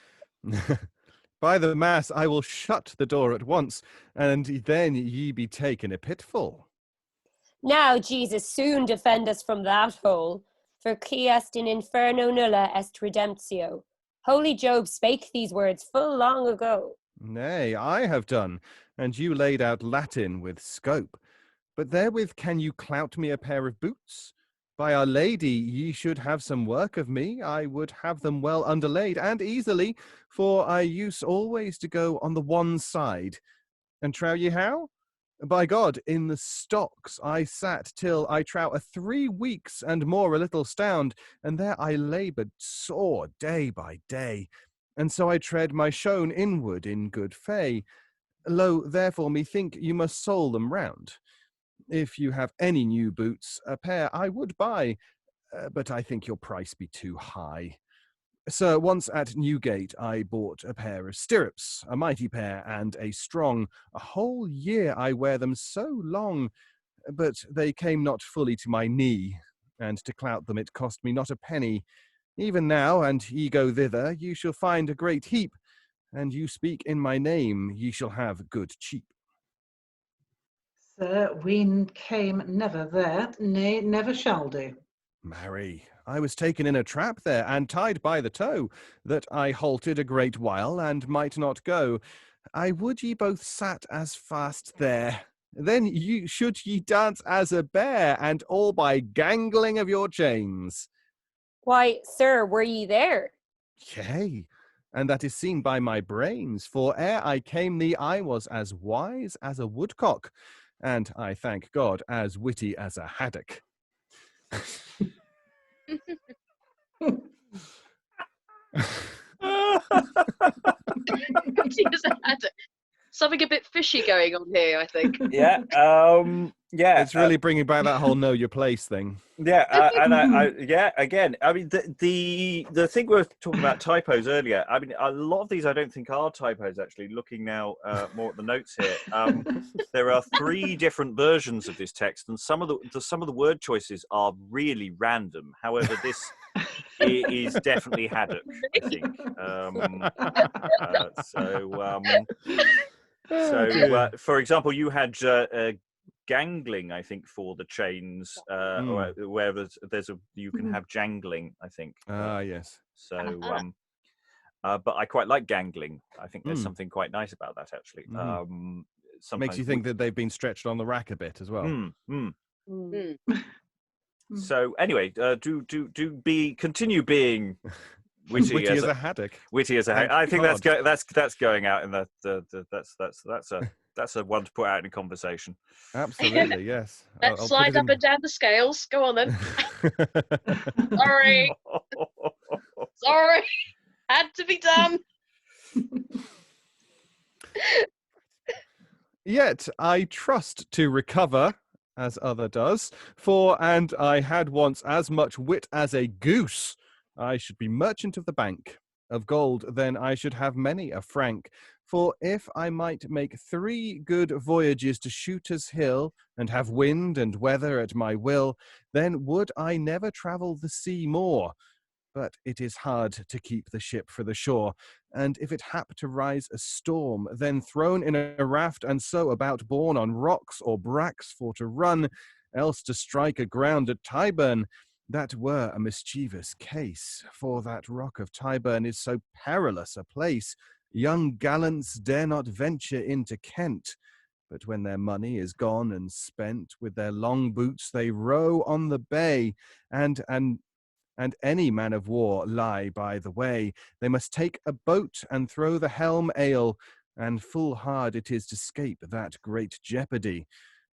By the mass, I will shut the door at once, and then ye be taken a pitfall.
Now, Jesus, soon defend us from that hole, for qui est in inferno nulla est redemptio. Holy Job spake these words full long ago.
Nay, I have done, and you laid out Latin with scope. But therewith can you clout me a pair of boots? By Our Lady, ye should have some work of me. I would have them well underlaid, and easily, for I use always to go on the one side. And trow ye how? By God, in the stocks I sat till I trow a 3 weeks and more a little stound, and there I laboured sore day by day. And so I tread my shown inward in good fay. Lo, therefore, methink you must sole them round. If you have any new boots, a pair I would buy, but I think your price be too high. Sir, once at Newgate I bought a pair of stirrups, a mighty pair, and a strong. A whole year I wear them so long, but they came not fully to my knee, and to clout them it cost me not a penny. Even now, and ye go thither, you shall find a great heap, and you speak in my name, ye shall have good cheap.
Sir, we came never there, nay, never shall do.
Marry, I was taken in a trap there, and tied by the toe, that I halted a great while, and might not go. I would ye both sat as fast there. Then should ye dance as a bear, and all by gangling of your chains.
Why, sir, were ye there?
Yea, and that is seen by my brains, for ere I came thee I was as wise as a woodcock, and I thank God as witty as a haddock.
She has had something a bit fishy going on here, I think.
Yeah, yeah.
It's really bringing back that whole know your place thing.
Yeah, and yeah, again, I mean, the thing we were talking about typos earlier. I mean, a lot of these I don't think are typos. Actually, looking now more at the notes here, there are 3 different versions of this text, and some of the word choices are really random. However, this is definitely haddock, I think. For example, you had gangling, I think, for the chains, or where you can have jangling, I think.
Yes.
So, but I quite like gangling. I think there's something quite nice about that, actually.
Makes you think that they've been stretched on the rack a bit as well.
So anyway, continue being witty
as a haddock.
Witty as a haddock. I think that's going out in that's a one to put out in a conversation.
Absolutely, yes.
Let's slide up and down the scales. Go on then. Sorry. Sorry. Had to be done.
Yet I trust to recover, as other does, and I had once as much wit as a goose. I should be merchant of the bank. Of gold, then I should have many a franc. For if I might make 3 good voyages to Shooter's Hill, and have wind and weather at my will, then would I never travel the sea more. But it is hard to keep the ship for the shore, and if it hap to rise a storm, then thrown in a raft, and so about borne on rocks or bracks for to run, else to strike aground at Tyburn, that were a mischievous case, for that rock of Tyburn is so perilous a place, young gallants dare not venture into Kent. But when their money is gone and spent, with their long boots they row on the bay, and any man of war lie by the way. They must take a boat and throw the helm ale, and full hard it is to scape that great jeopardy.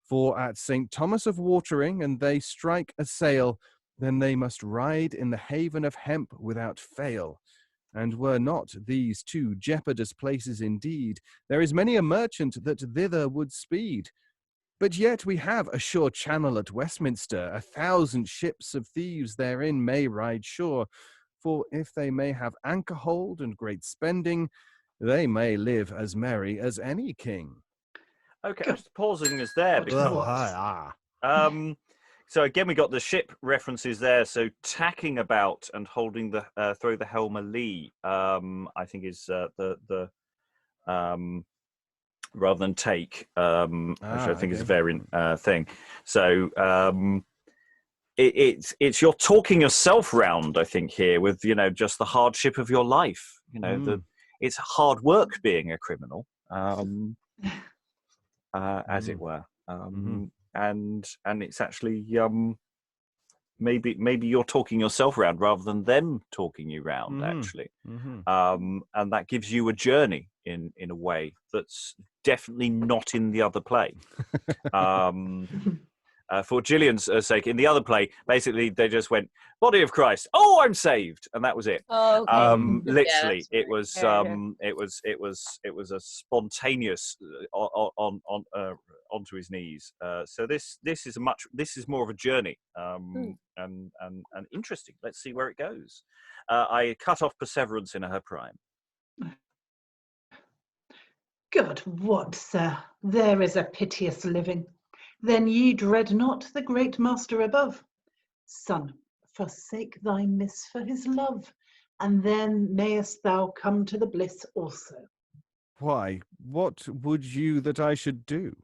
For at St. Thomas of Watering, and they strike a sail, then they must ride in the haven of Hemp without fail. And were not these 2 jeopardous places indeed, there is many a merchant that thither would speed. But yet we have a sure channel at Westminster, 1,000 ships of thieves therein may ride sure. For if they may have anchor hold and great spending, they may live as merry as any king.
Okay, I'm just pausing us there because so again we got the ship references there. So tacking about and holding the throw the helm a lee, I think is the rather than take, which I think is a variant thing. So it's you're talking yourself round, I think, here with just the hardship of your life. It's hard work being a criminal, as it were, and it's actually maybe you're talking yourself round rather than them talking you round, actually, and that gives you a journey in a way that's definitely not in the other play. For Gillian's sake, in the other play, basically they just went, "Body of Christ! Oh, I'm saved," and that was it.
Oh, okay.
Literally,
Yeah,
it was a spontaneous onto his knees. So this is more of a journey, and interesting. Let's see where it goes. I cut off perseverance in her prime.
Good what, sir? There is a piteous living. Then ye dread not the great master above. Son, forsake thy miss for his love, and then mayest thou come to the bliss also.
Why, what would you that I should do?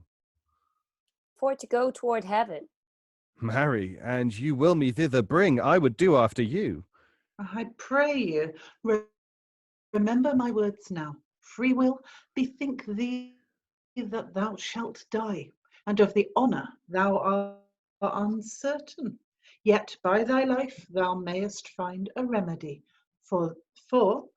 For to go toward heaven.
Marry, and you will me thither bring, I would do after you.
I pray you, remember my words now. Freewill, bethink thee that thou shalt die, and of the honour thou art uncertain. Yet by thy life thou mayest find a remedy. For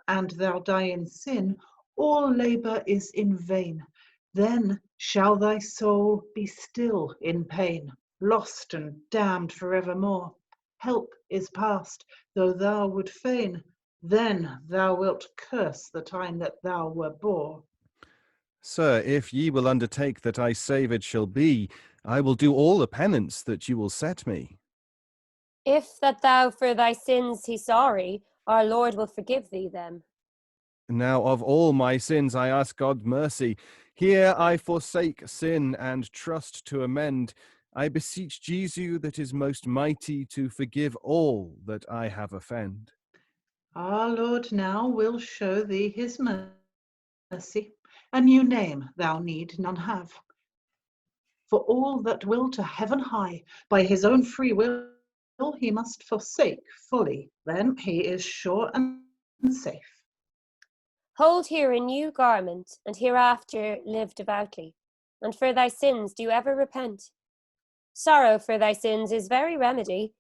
and thou die in sin, all labour is in vain. Then shall thy soul be still in pain, lost and damned forevermore. help is past, though thou would fain, then thou wilt curse the time that thou were bore.
Sir, if ye will undertake that I saved shall be, I will do all the penance that you will set me.
If that thou for thy sins he sorry, our Lord will forgive thee them.
Now of all my sins I ask God mercy. Here I forsake sin and trust to amend. I beseech Jesu that is most mighty to forgive all that I have offend.
Our Lord now will show thee his mercy. A new name thou need none have. For all that will to heaven high, by his own free will he must forsake fully, then he is sure and safe.
Hold here a new garment, and hereafter live devoutly, and for thy sins do ever repent. Sorrow for thy sins is very remedy,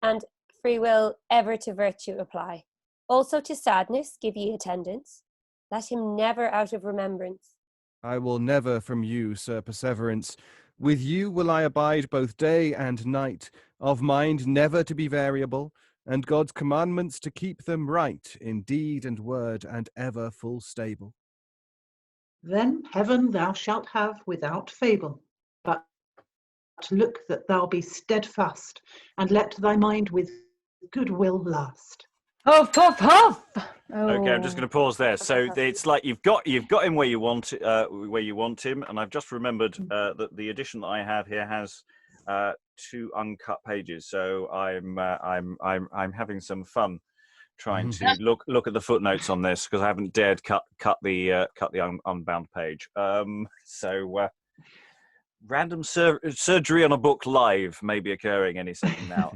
and free will ever to virtue apply. Also to sadness give ye attendance, let him never out of remembrance.
I will never from you, Sir Perseverance. With you will I abide both day and night, of mind never to be variable, and God's commandments to keep them right in deed and word, and ever full stable.
Then heaven thou shalt have without fable, but look that thou be steadfast, and let thy mind with good will last.
Huff, huff, huff!
Okay, I'm just going to pause there. So it's like you've got him where you want him, and I've just remembered that the edition that I have here has 2 uncut pages. So I'm having some fun trying to look at the footnotes on this because I haven't dared cut the unbound page. Random surgery on a book live may be occurring any second now.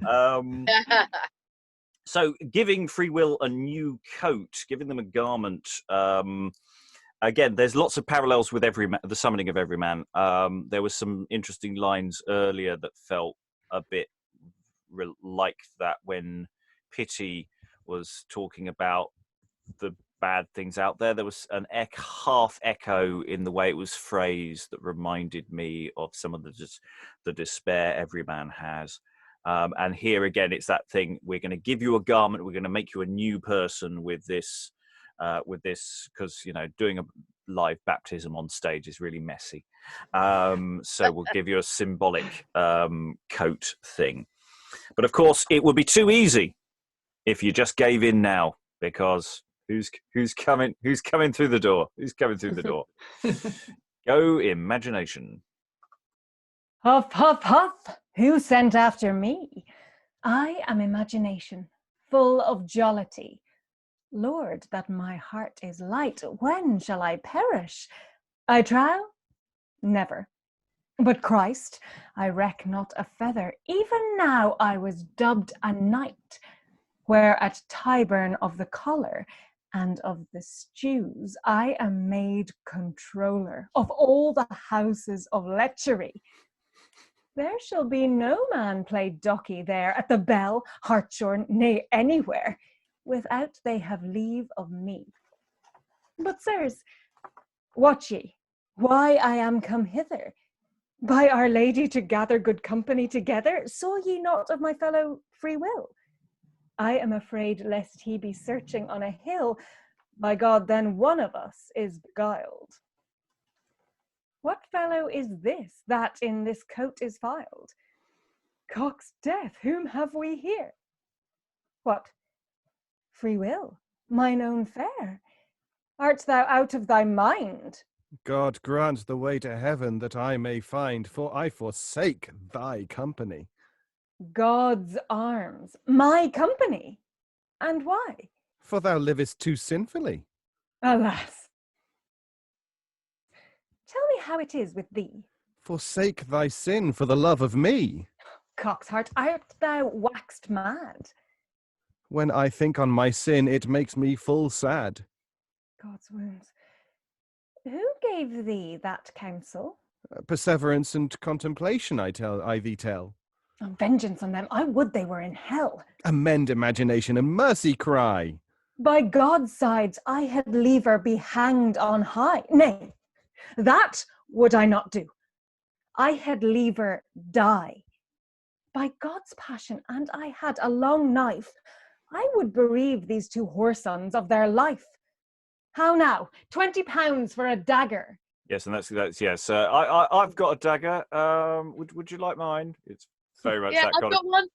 So giving free will a new coat, giving them a garment. Again, there's lots of parallels with the summoning of every man. There were some interesting lines earlier that felt a bit like that when Pity was talking about the bad things out there. There was an half echo in the way it was phrased that reminded me of some of the despair every man has. And here again, it's that thing. We're going to give you a garment. We're going to make you a new person with this, because doing a live baptism on stage is really messy. So we'll give you a symbolic coat thing. But of course, it would be too easy if you just gave in now, because who's coming through the door? Who's coming through the door? Go imagination.
Huff, huff, huff! Who sent after me? I am imagination, full of jollity. Lord, that my heart is light, when shall I perish? I trow, never. But Christ, I reck not a feather. Even now I was dubbed a knight, where at Tyburn of the collar and of the stews I am made controller of all the houses of lechery. There shall be no man play dockey there at the Bell, Hartshorn, nay, anywhere, without they have leave of me. But, sirs, watch ye, why I am come hither? By Our Lady to gather good company together, saw ye not of my fellow Freewill? I am afraid lest he be searching on a hill. By God, then one of us is beguiled. What fellow is this that in this coat is filed? Cock's death, whom have we here? What? Freewill, mine own fair. Art thou out of thy mind?
God grant the way to heaven that I may find, for I forsake thy company.
God's arms, my company. And why?
For thou livest too sinfully.
Alas. Tell me how it is with thee.
Forsake thy sin for the love of me.
Cock's heart, art thou waxed mad?
When I think on my sin, it makes me full sad.
God's wounds. Who gave thee that counsel?
Perseverance and contemplation, I thee tell.
Oh, vengeance on them, I would they were in hell.
Amend imagination and mercy cry.
By God's sides, I had liever be hanged on high. Nay, that would I not do. I had liever die. By God's passion, and I had a long knife, I would bereave these two whoresons of their life. How now? £20 for a dagger.
Yes, and that's yes. I've got a dagger. Would you like mine? It's very much
Yeah,
that
I've
kind
got one.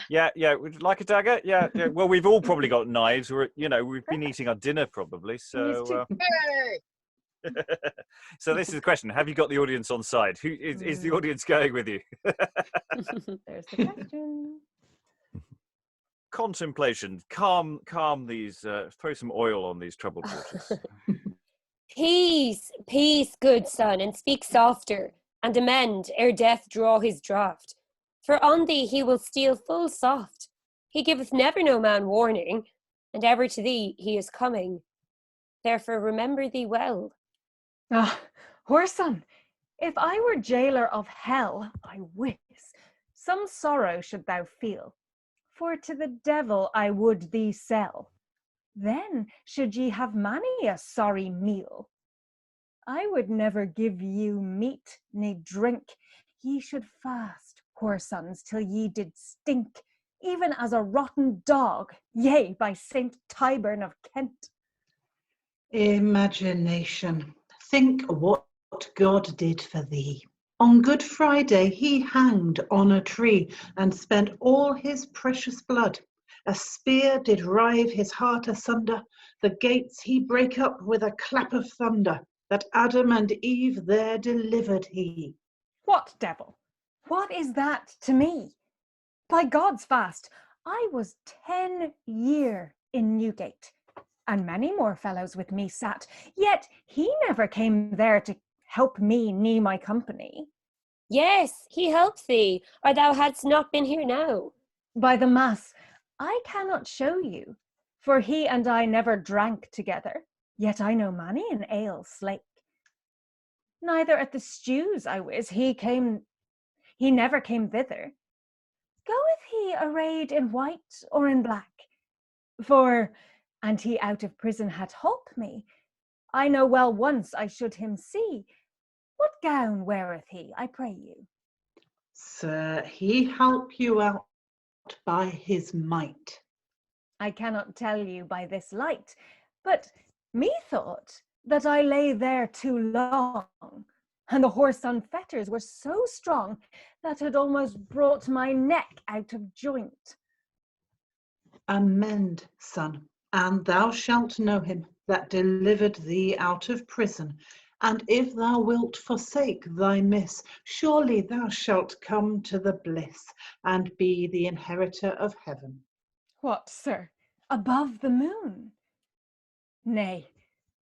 Yeah. Would you like a dagger? Yeah. Well, we've all probably got knives. We've been eating our dinner probably. So,
Hey!
so this is the question: have you got the audience on side? Who is the audience going with you?
There's the question.
Contemplation. Calm these. Throw some oil on these troubled waters.
Peace, peace, good son, and speak softer, and amend ere death draw his draught. For on thee he will steal full soft. He giveth never no man warning, and ever to thee he is coming. Therefore remember thee well.
Ah, whoreson, if I were jailer of hell, I wis, some sorrow should thou feel, for to the devil I would thee sell. Then should ye have many a sorry meal. I would never give you meat ne drink. Ye should fast, whoresons, till ye did stink, even as a rotten dog, yea, by Saint Tyburn of Kent.
Imagination. Think what God did for thee. On Good Friday he hanged on a tree and spent all his precious blood. A spear did rive his heart asunder, the gates he brake up with a clap of thunder, that Adam and Eve there delivered he.
What devil? What is that to me? By God's fast, I was 10 year in Newgate, and many more fellows with me sat, yet he never came there to help me nie my company.
Yes, he helped thee, or thou hadst not been here now.
By the mass, I cannot show you, for he and I never drank together, yet I know many an ale slake. Neither at the stews, I wis, he never came thither. Goeth he arrayed in white or in black? For, and he out of prison had holp me, I know well once I should him see. What gown weareth he, I pray you?
Sir, he help you out by his might.
I cannot tell you by this light, but methought that I lay there too long, and the whoreson fetters were so strong that it almost brought my neck out of joint.
Amend, son, and thou shalt know him that delivered thee out of prison. And if thou wilt forsake thy miss, surely thou shalt come to the bliss, and be the inheritor of heaven.
What, sir, above the moon? Nay,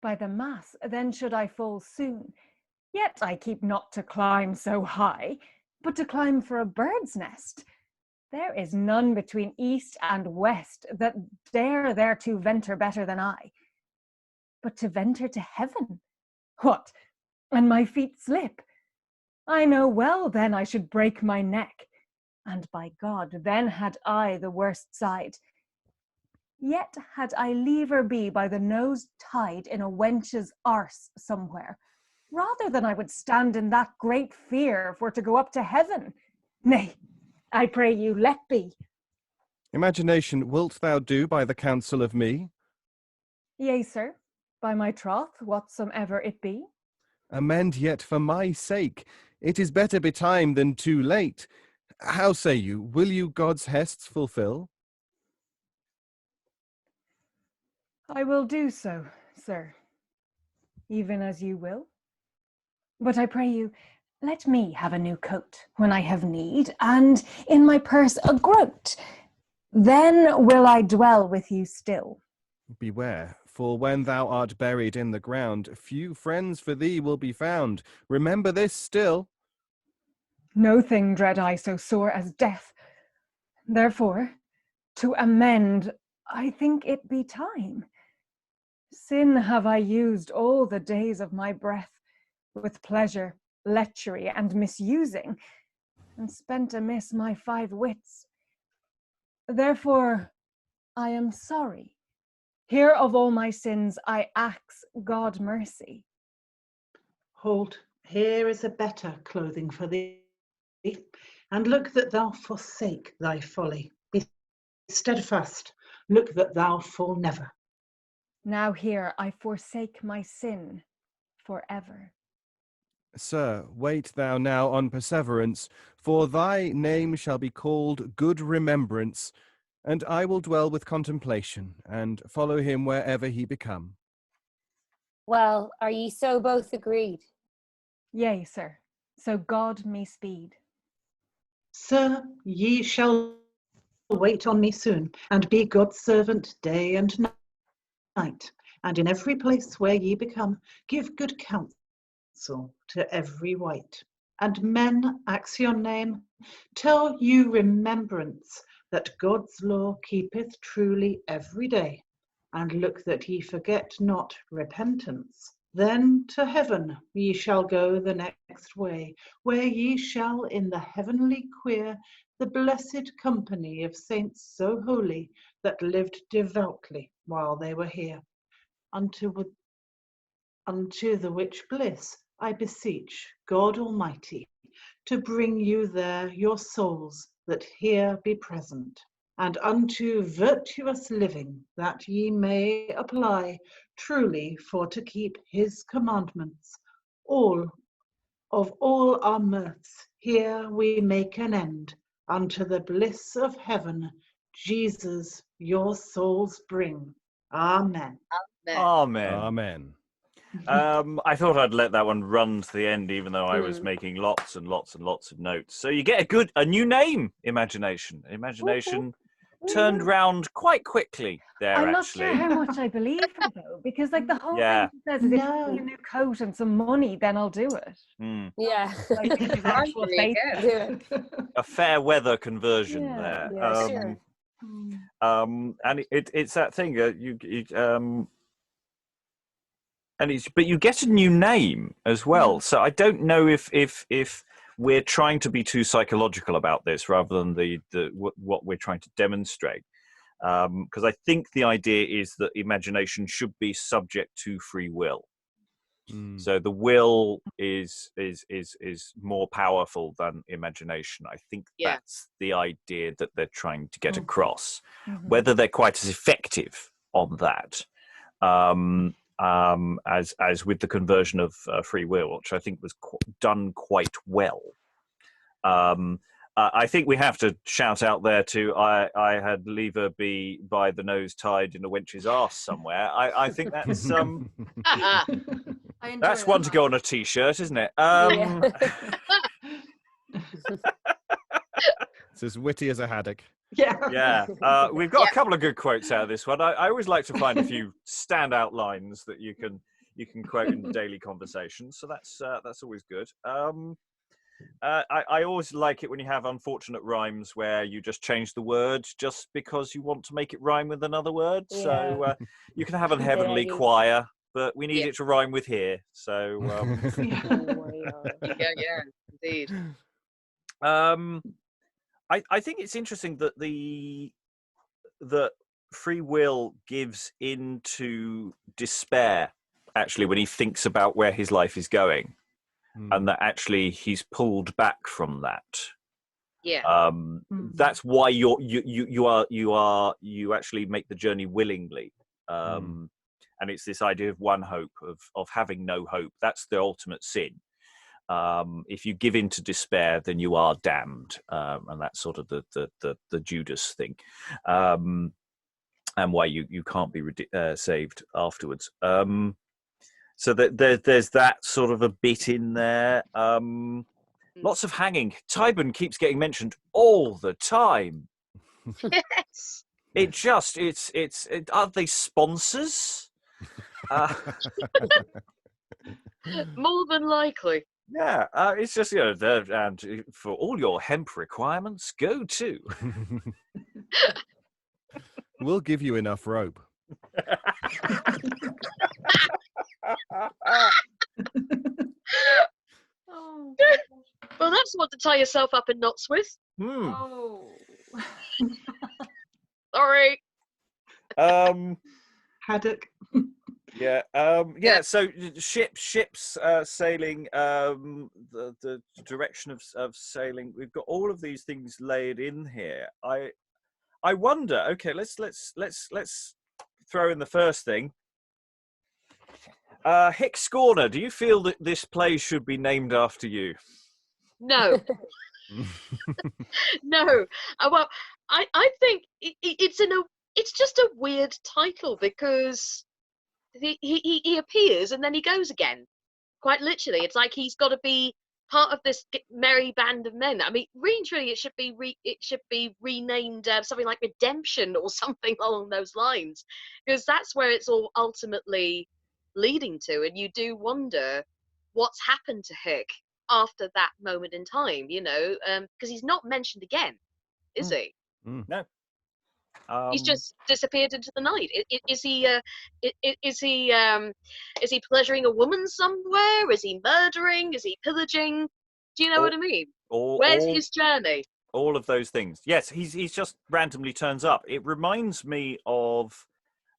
by the mass, then should I fall soon. Yet I keep not to climb so high, but to climb for a bird's nest. There is none between east and west that dare thereto venture better than I. But to venture to heaven? What, and my feet slip? I know well then I should break my neck, and by God, then had I the worst side. Yet had I liever be by the nose tied in a wench's arse somewhere, rather than I would stand in that great fear for to go up to heaven. Nay, I pray you, let be.
Imagination, wilt thou do by the counsel of me?
Yea, sir, by my troth, whatsoever it be.
Amend yet for my sake. It is better betime than too late. How say you, will you God's hests fulfill?
I will do so, sir, even as you will. But I pray you, let me have a new coat when I have need, and in my purse a groat. Then will I dwell with you still.
Beware, for when thou art buried in the ground, few friends for thee will be found. Remember this still.
No thing dread I so sore as death. Therefore, to amend, I think it be time. Sin have I used all the days of my breath, with pleasure, lechery, and misusing, and spent amiss my 5 wits. Therefore, I am sorry. Here of all my sins I ask God mercy.
Hold, here is a better clothing for thee. And look that thou forsake thy folly. Be steadfast, look that thou fall never.
Now here I forsake my sin forever.
Sir, wait thou now on perseverance, for thy name shall be called Good Remembrance, and I will dwell with Contemplation, and follow him wherever he become.
Well, are ye so both agreed?
Yea, sir, so God me speed.
Sir, ye shall wait on me soon, and be God's servant day and night. And in every place where ye become, give good counsel to every wight. And men, axe your name, tell you remembrance, that God's law keepeth truly every day. And look that ye forget not repentance. Then to heaven ye shall go the next way, where ye shall in the heavenly queer the blessed company of saints so holy that lived devoutly while they were here. Unto the which bliss I beseech God Almighty to bring you there your souls that here be present, and unto virtuous living that ye may apply truly for to keep his commandments. All our mirths here we make an end, unto the bliss of heaven Jesus your souls bring. Amen.
Amen.
Amen.
I thought I'd let that one run to the end, even though I was making lots and lots and lots of notes. So you get a new name, Imagination. Imagination turned round quite quickly there,
I'm not
actually.
sure how much I believe her though, because like the whole
Yeah.
thing she says is if you
No.
give me a new coat and some money, then I'll do it.
Mm.
Yeah.
Like this is actual faith.
Do it.
A fair weather conversion
Yeah.
there.
Yeah, sure.
And it's that thing. But you get a new name as well. So I don't know if we're trying to be too psychological about this rather than what we're trying to demonstrate. Because I think the idea is that imagination should be subject to free will. So the will is more powerful than imagination. I think that's the idea that they're trying to get across. Whether they're quite as effective on that, as with the conversion of free will, which I think was done quite well. I think we have to shout out there to I had lever be by the nose tied in a wench's arse somewhere. I think that's that's one to go on a t-shirt, isn't it?
It's as witty as a haddock.
Yeah.
We've got a couple of good quotes out of this one. I always like to find a few standout lines that you can quote in daily conversation. So that's always good. I always like it when you have unfortunate rhymes where you just change the word just because you want to make it rhyme with another word.
Yeah.
So you can have a heavenly choir, but we need it to rhyme with here. So
Yeah, indeed.
I think it's interesting that that free will gives into despair actually when he thinks about where his life is going. And that actually he's pulled back from that.
Yeah.
That's why you actually make the journey willingly. And it's this idea of one hope, of having no hope. That's the ultimate sin. If you give in to despair, then you are damned. And that's sort of the Judas thing. And why you can't be saved afterwards. So there's that sort of a bit in there. Lots of hanging. Tyburn keeps getting mentioned all the time.
Yes.
Are they sponsors?
More than likely.
Yeah, it's just, and for all your hemp requirements, go to.
We'll give you enough rope.
Well, that's what to tie yourself up in knots with. Sorry.
Haddock.
Yeah, so ships sailing, the direction of sailing. We've got all of these things laid in here. I wonder. Okay, let's throw in the first thing. Hick Scorner, do you feel that this play should be named after you?
No, no. Well, I think it's just a weird title because he appears and then he goes again. Quite literally, it's like he's got to be part of this merry band of men. I mean, really, truly, it should be renamed something like Redemption or something along those lines, because that's where it's all ultimately leading to. And you do wonder what's happened to Hick after that moment in time, because he's not mentioned again, is he?
No.
He's just disappeared into the night. Is he? Is he pleasuring a woman somewhere? Is he murdering? Is he pillaging? Do you know what I mean? Where's his journey?
All of those things. Yes, he's just randomly turns up. It reminds me of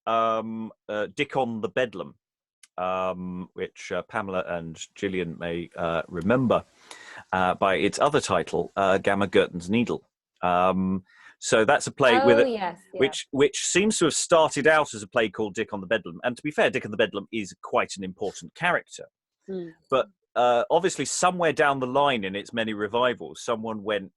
Dick on the Bedlam, which Pamela and Gillian may remember by its other title, Gamma Gurton's Needle. So that's a play which seems to have started out as a play called Dick on the Bedlam. And to be fair, Dick on the Bedlam is quite an important character. But obviously somewhere down the line in its many revivals, someone went,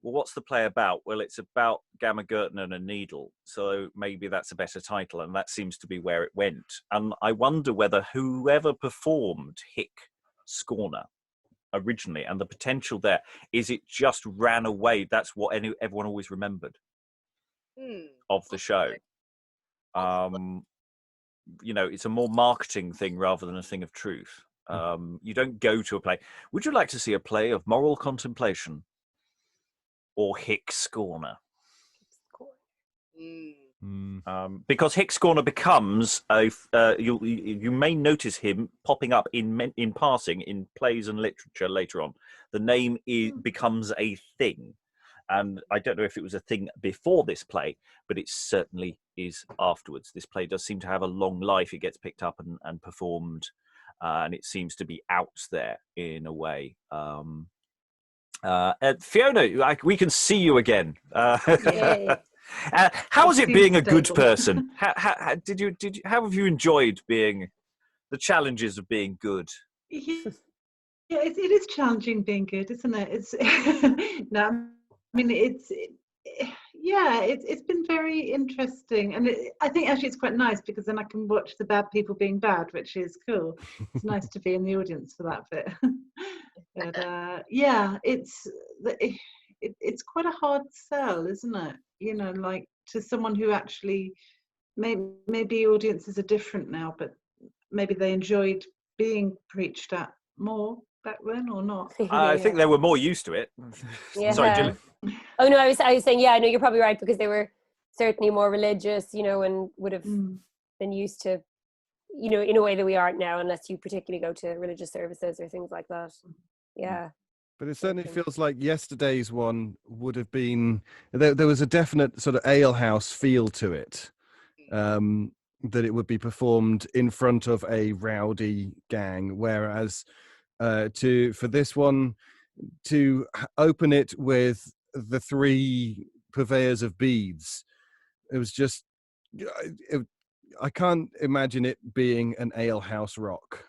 well, what's the play about? Well, it's about Gamma Gurton and a needle. So maybe that's a better title. And that seems to be where it went. And I wonder whether whoever performed Hick Scorner originally and the potential there, is it just ran away? That's what everyone always remembered of the show. It's a more marketing thing rather than a thing of truth. You don't go to a play. Would you like to see a play of moral contemplation or Hick Scorner? Because Hick Scorner becomes you may notice him popping up in passing in plays and literature later on. The name becomes a thing, and I don't know if it was a thing before this play, but it certainly is afterwards. This play does seem to have a long life. It gets picked up and performed, and it seems to be out there in a way. Fiona, we can see you again. How is it being a good person? How have you enjoyed being the challenges of being good?
Yeah, it is challenging being good, isn't it? It's no, I mean it's been very interesting, and I think actually it's quite nice because then I can watch the bad people being bad, which is cool. It's nice to be in the audience for that bit. But it's quite a hard sell, isn't it? Like to someone who actually maybe audiences are different now, but maybe they enjoyed being preached at more back then or not.
I think they were more used to it. Sorry, Gillian.
Oh no, I was saying, yeah, no, you're probably right, because they were certainly more religious, and would have been used to, in a way that we aren't now, unless you particularly go to religious services or things like that. Yeah.
But it certainly feels like yesterday's one would have been, there was a definite sort of alehouse feel to it, that it would be performed in front of a rowdy gang, whereas for this one, to open it with the three purveyors of beads, it was just, I can't imagine it being an alehouse rock.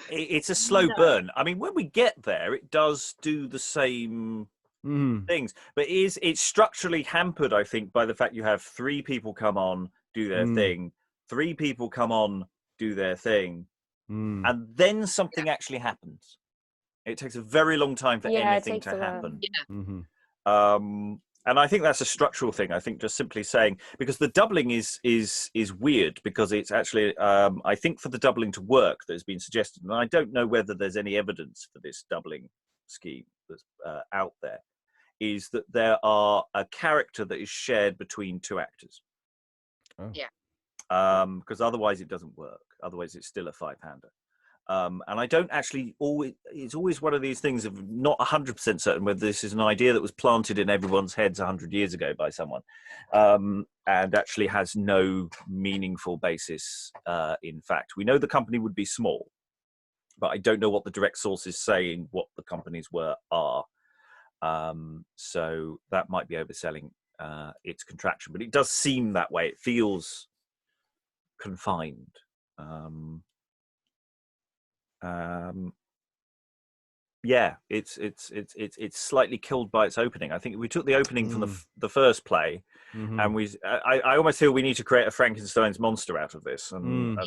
It's a slow burn. I mean, when we get there, it does do the same things, but it's structurally hampered, I think, by the fact you have three people come on, do their thing, three people come on, do their thing, and then something actually happens. It takes a very long time for anything to happen. And I think that's a structural thing. I think just simply saying, because the doubling is weird, because it's actually, I think for the doubling to work that has been suggested, and I don't know whether there's any evidence for this doubling scheme that's out there, is that there are a character that is shared between two actors.
Yeah.
Because otherwise it doesn't work. Otherwise it's still a five-hander. And I don't actually always, it's always one of these things of not 100% certain whether this is an idea that was planted in everyone's heads 100 years ago by someone, and actually has no meaningful basis in fact. We know the company would be small, but I don't know what the direct sources saying what the companies are. So that might be overselling its contraction, but it does seem that way. It feels confined. Yeah, it's slightly killed by its opening. I think we took the opening from the first play, and I almost feel we need to create a Frankenstein's monster out of this, and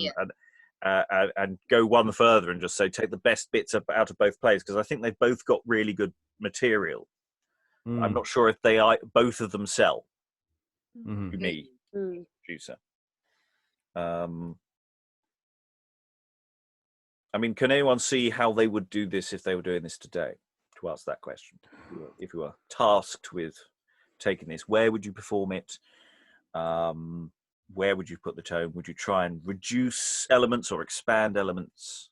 go one further and just say take the best bits out of both plays, because I think they've both got really good material. I'm not sure if both of them sell to me, producer. I mean, can anyone see how they would do this if they were doing this today? To ask that question, if you were tasked with taking this, where would you perform it? Where would you put the tone? Would you try and reduce elements or expand elements?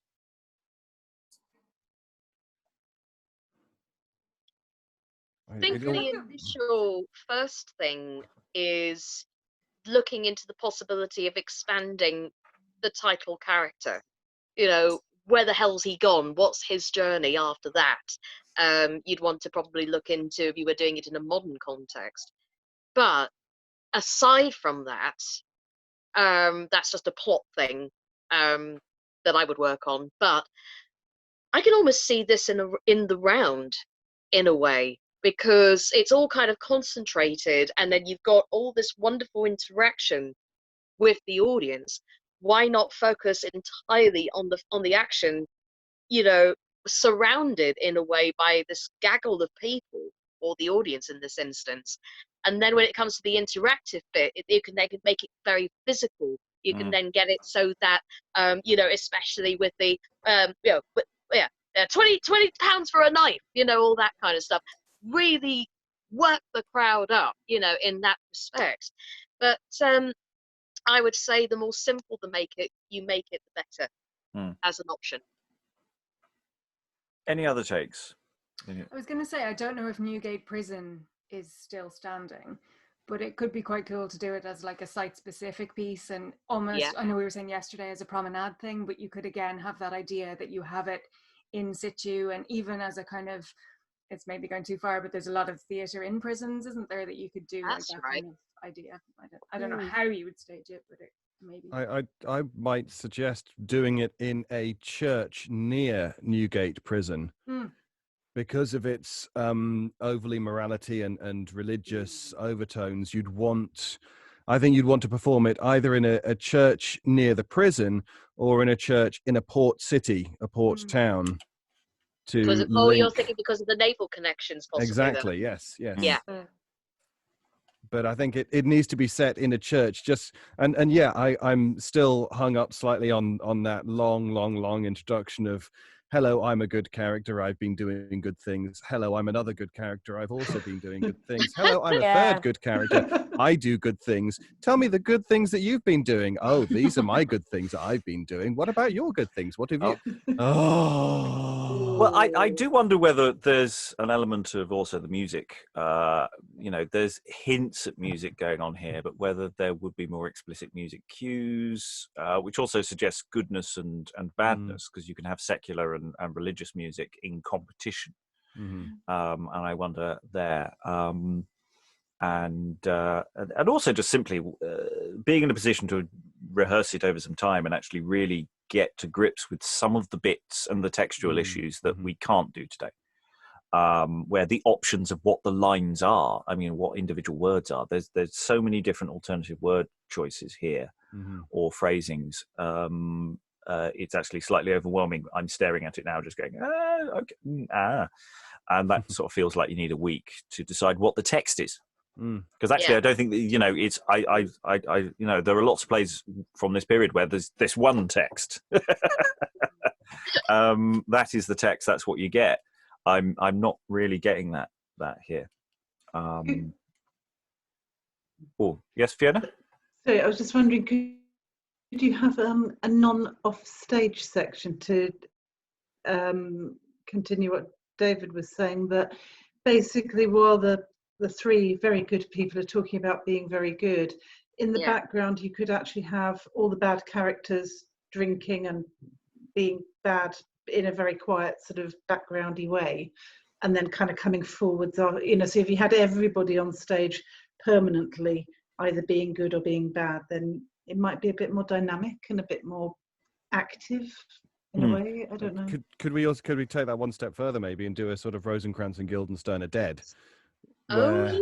I think the initial first thing is looking into the possibility of expanding the title character. You know, where the hell's he gone? What's his journey after that? You'd want to probably look into if you were doing it in a modern context. But aside from that, that's just a plot thing that I would work on. But I can almost see this in the round, in a way, because it's all kind of concentrated, and then you've got all this wonderful interaction with the audience. Why not focus entirely on the action, you know, surrounded in a way by this gaggle of people, or the audience in this instance? And then when it comes to the interactive bit, they can make it very physical. You can then get it so that, you know, especially with the, you know, 20 pounds for a knife, you know, all that kind of stuff. Really work the crowd up, you know, in that respect. But I would say the more simple you make it, the better as an option.
Any other takes?
I was going to say, I don't know if Newgate Prison is still standing, but it could be quite cool to do it as like a site-specific piece, and almost, I know we were saying yesterday, as a promenade thing, but you could again have that idea that you have it in situ, and even as a kind of, it's maybe going too far, but there's a lot of theatre in prisons, isn't there, that you could do
That's
like that
right.
kind of idea. I don't know how you would stage it, but it maybe.
I might suggest doing it in a church near Newgate Prison. Because of its overly morality and religious overtones, I think you'd want to perform it either in a church near the prison or in a church in a port city, a port town.
You're thinking because of the naval connections, possibly.
Exactly.
Then.
Yes.
Yeah.
But I think it needs to be set in a church. And yeah, I'm still hung up slightly on that long introduction of, hello, I'm a good character, I've been doing good things. Hello, I'm another good character, I've also been doing good things. Hello, I'm a third good character, I do good things. Tell me the good things that you've been doing. Oh, these are my good things that I've been doing. What about your good things? What have you?
Well, I do wonder whether there's an element of also the music. You know, there's hints at music going on here, but whether there would be more explicit music cues, which also suggests goodness and badness, because you can have secular and religious music in competition. And I wonder there. And also just simply being in a position to rehearse it over some time and actually really get to grips with some of the bits and the textual issues that we can't do today, where the options of what the lines are, I mean, what individual words are, there's so many different alternative word choices here, or phrasings. It's actually slightly overwhelming. I'm staring at it now just going, okay, and that sort of feels like you need a week to decide what the text is. Because actually, I don't think that, you know, it's I you know, there are lots of plays from this period where there's this one text. That is the text. That's what you get. I'm not really getting that here. Oh yes, Fiona.
So I was just wondering, Did you have a non-off-stage section to continue what David was saying, that basically while the three very good people are talking about being very good, in the background you could actually have all the bad characters drinking and being bad in a very quiet sort of backgroundy way, and then kind of coming forwards, you know, so if you had everybody on stage permanently either being good or being bad, then it might be a bit more dynamic and a bit more active in a way. I don't know.
Could we take that one step further maybe and do a sort of Rosencrantz and Guildenstern are dead?
Oh
Where,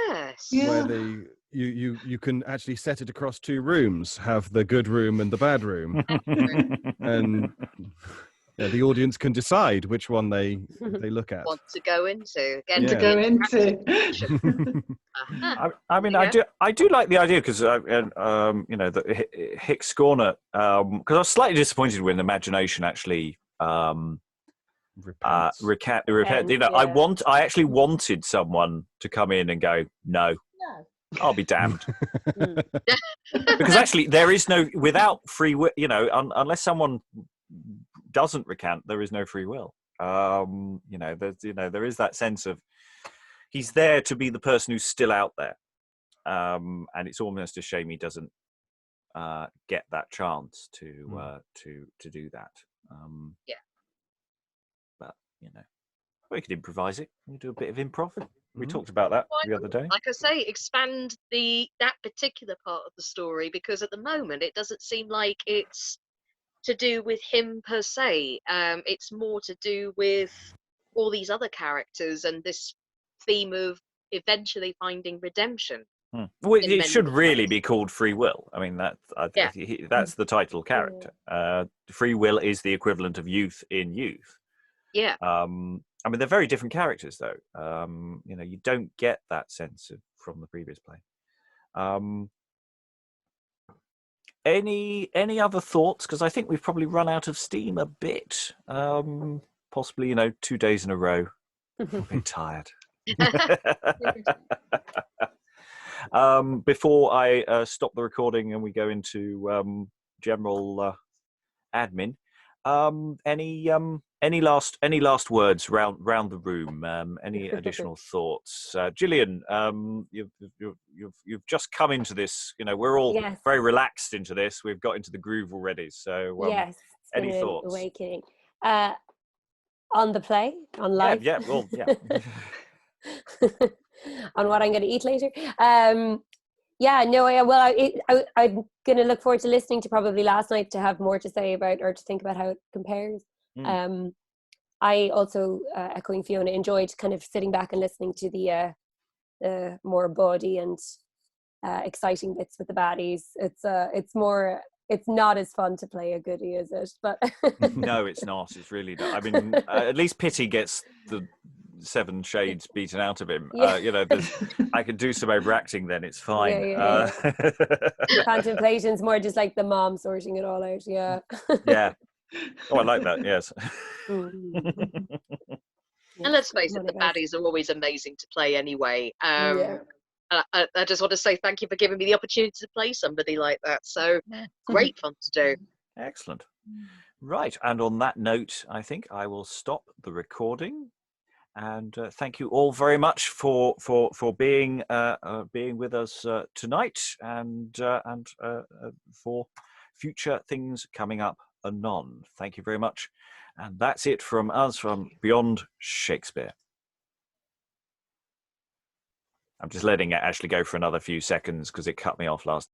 yes.
where you can actually set it across two rooms, have the good room and the bad room, and the audience can decide which one they look at.
Want to go into again?
Yeah.
To go into.
I mean, I do like the idea because you know, the Hick Scorner, because I was slightly disappointed when Imagination actually recant. You know, I actually wanted someone to come in and go, no, I'll be damned, because actually there is no, without free will, you know, unless someone doesn't recant, there is no free will. You know, there is that sense of he's there to be the person who's still out there, and it's almost a shame he doesn't get that chance to do that. But you know, we could improvise it. We do a bit of improv. We talked about that the other day.
Like I say, expand that particular part of the story, because at the moment it doesn't seem like it's to do with him per se. It's more to do with all these other characters and this theme of eventually finding redemption.
Well, it should really be called Free Will. I mean, that's the title character. Free Will is the equivalent of youth in Youth.
Yeah.
I mean, they're very different characters, though. You know, you don't get that sense from the previous play. Any other thoughts? Because I think we've probably run out of steam a bit. Possibly, you know, 2 days in a row. I'm a bit tired. Before I stop the recording and we go into general admin, any last words round the room? Any additional thoughts? Gillian, you've just come into this. You know, we're all very relaxed into this. We've got into the groove already. So
yes, it's
any
been
thoughts?
An awakening. On the play, on life.
Yeah. Well, yeah.
On what I'm going to eat later. I'm going to look forward to listening to probably last night to have more to say about or to think about how it compares. I also, echoing Fiona, enjoyed kind of sitting back and listening to the more bawdy and exciting bits with the baddies. It's not as fun to play a goodie, is it? But
no, it's not. It's really not. I mean, at least Pity gets the 7 shades beaten out of him. You know, I could do some overacting, then it's fine.
Contemplation's more just like the mom sorting it all out. Yeah.
Oh, I like that. Yes.
And let's face it, the baddies are always amazing to play anyway. I just want to say thank you for giving me the opportunity to play somebody like that. So great fun to do.
Excellent. Right. And on that note, I think I will stop the recording. And thank you all very much for being with us tonight, and for future things coming up anon. Thank you very much. And that's it from us from Beyond Shakespeare. I'm just letting it actually go for another few seconds because it cut me off last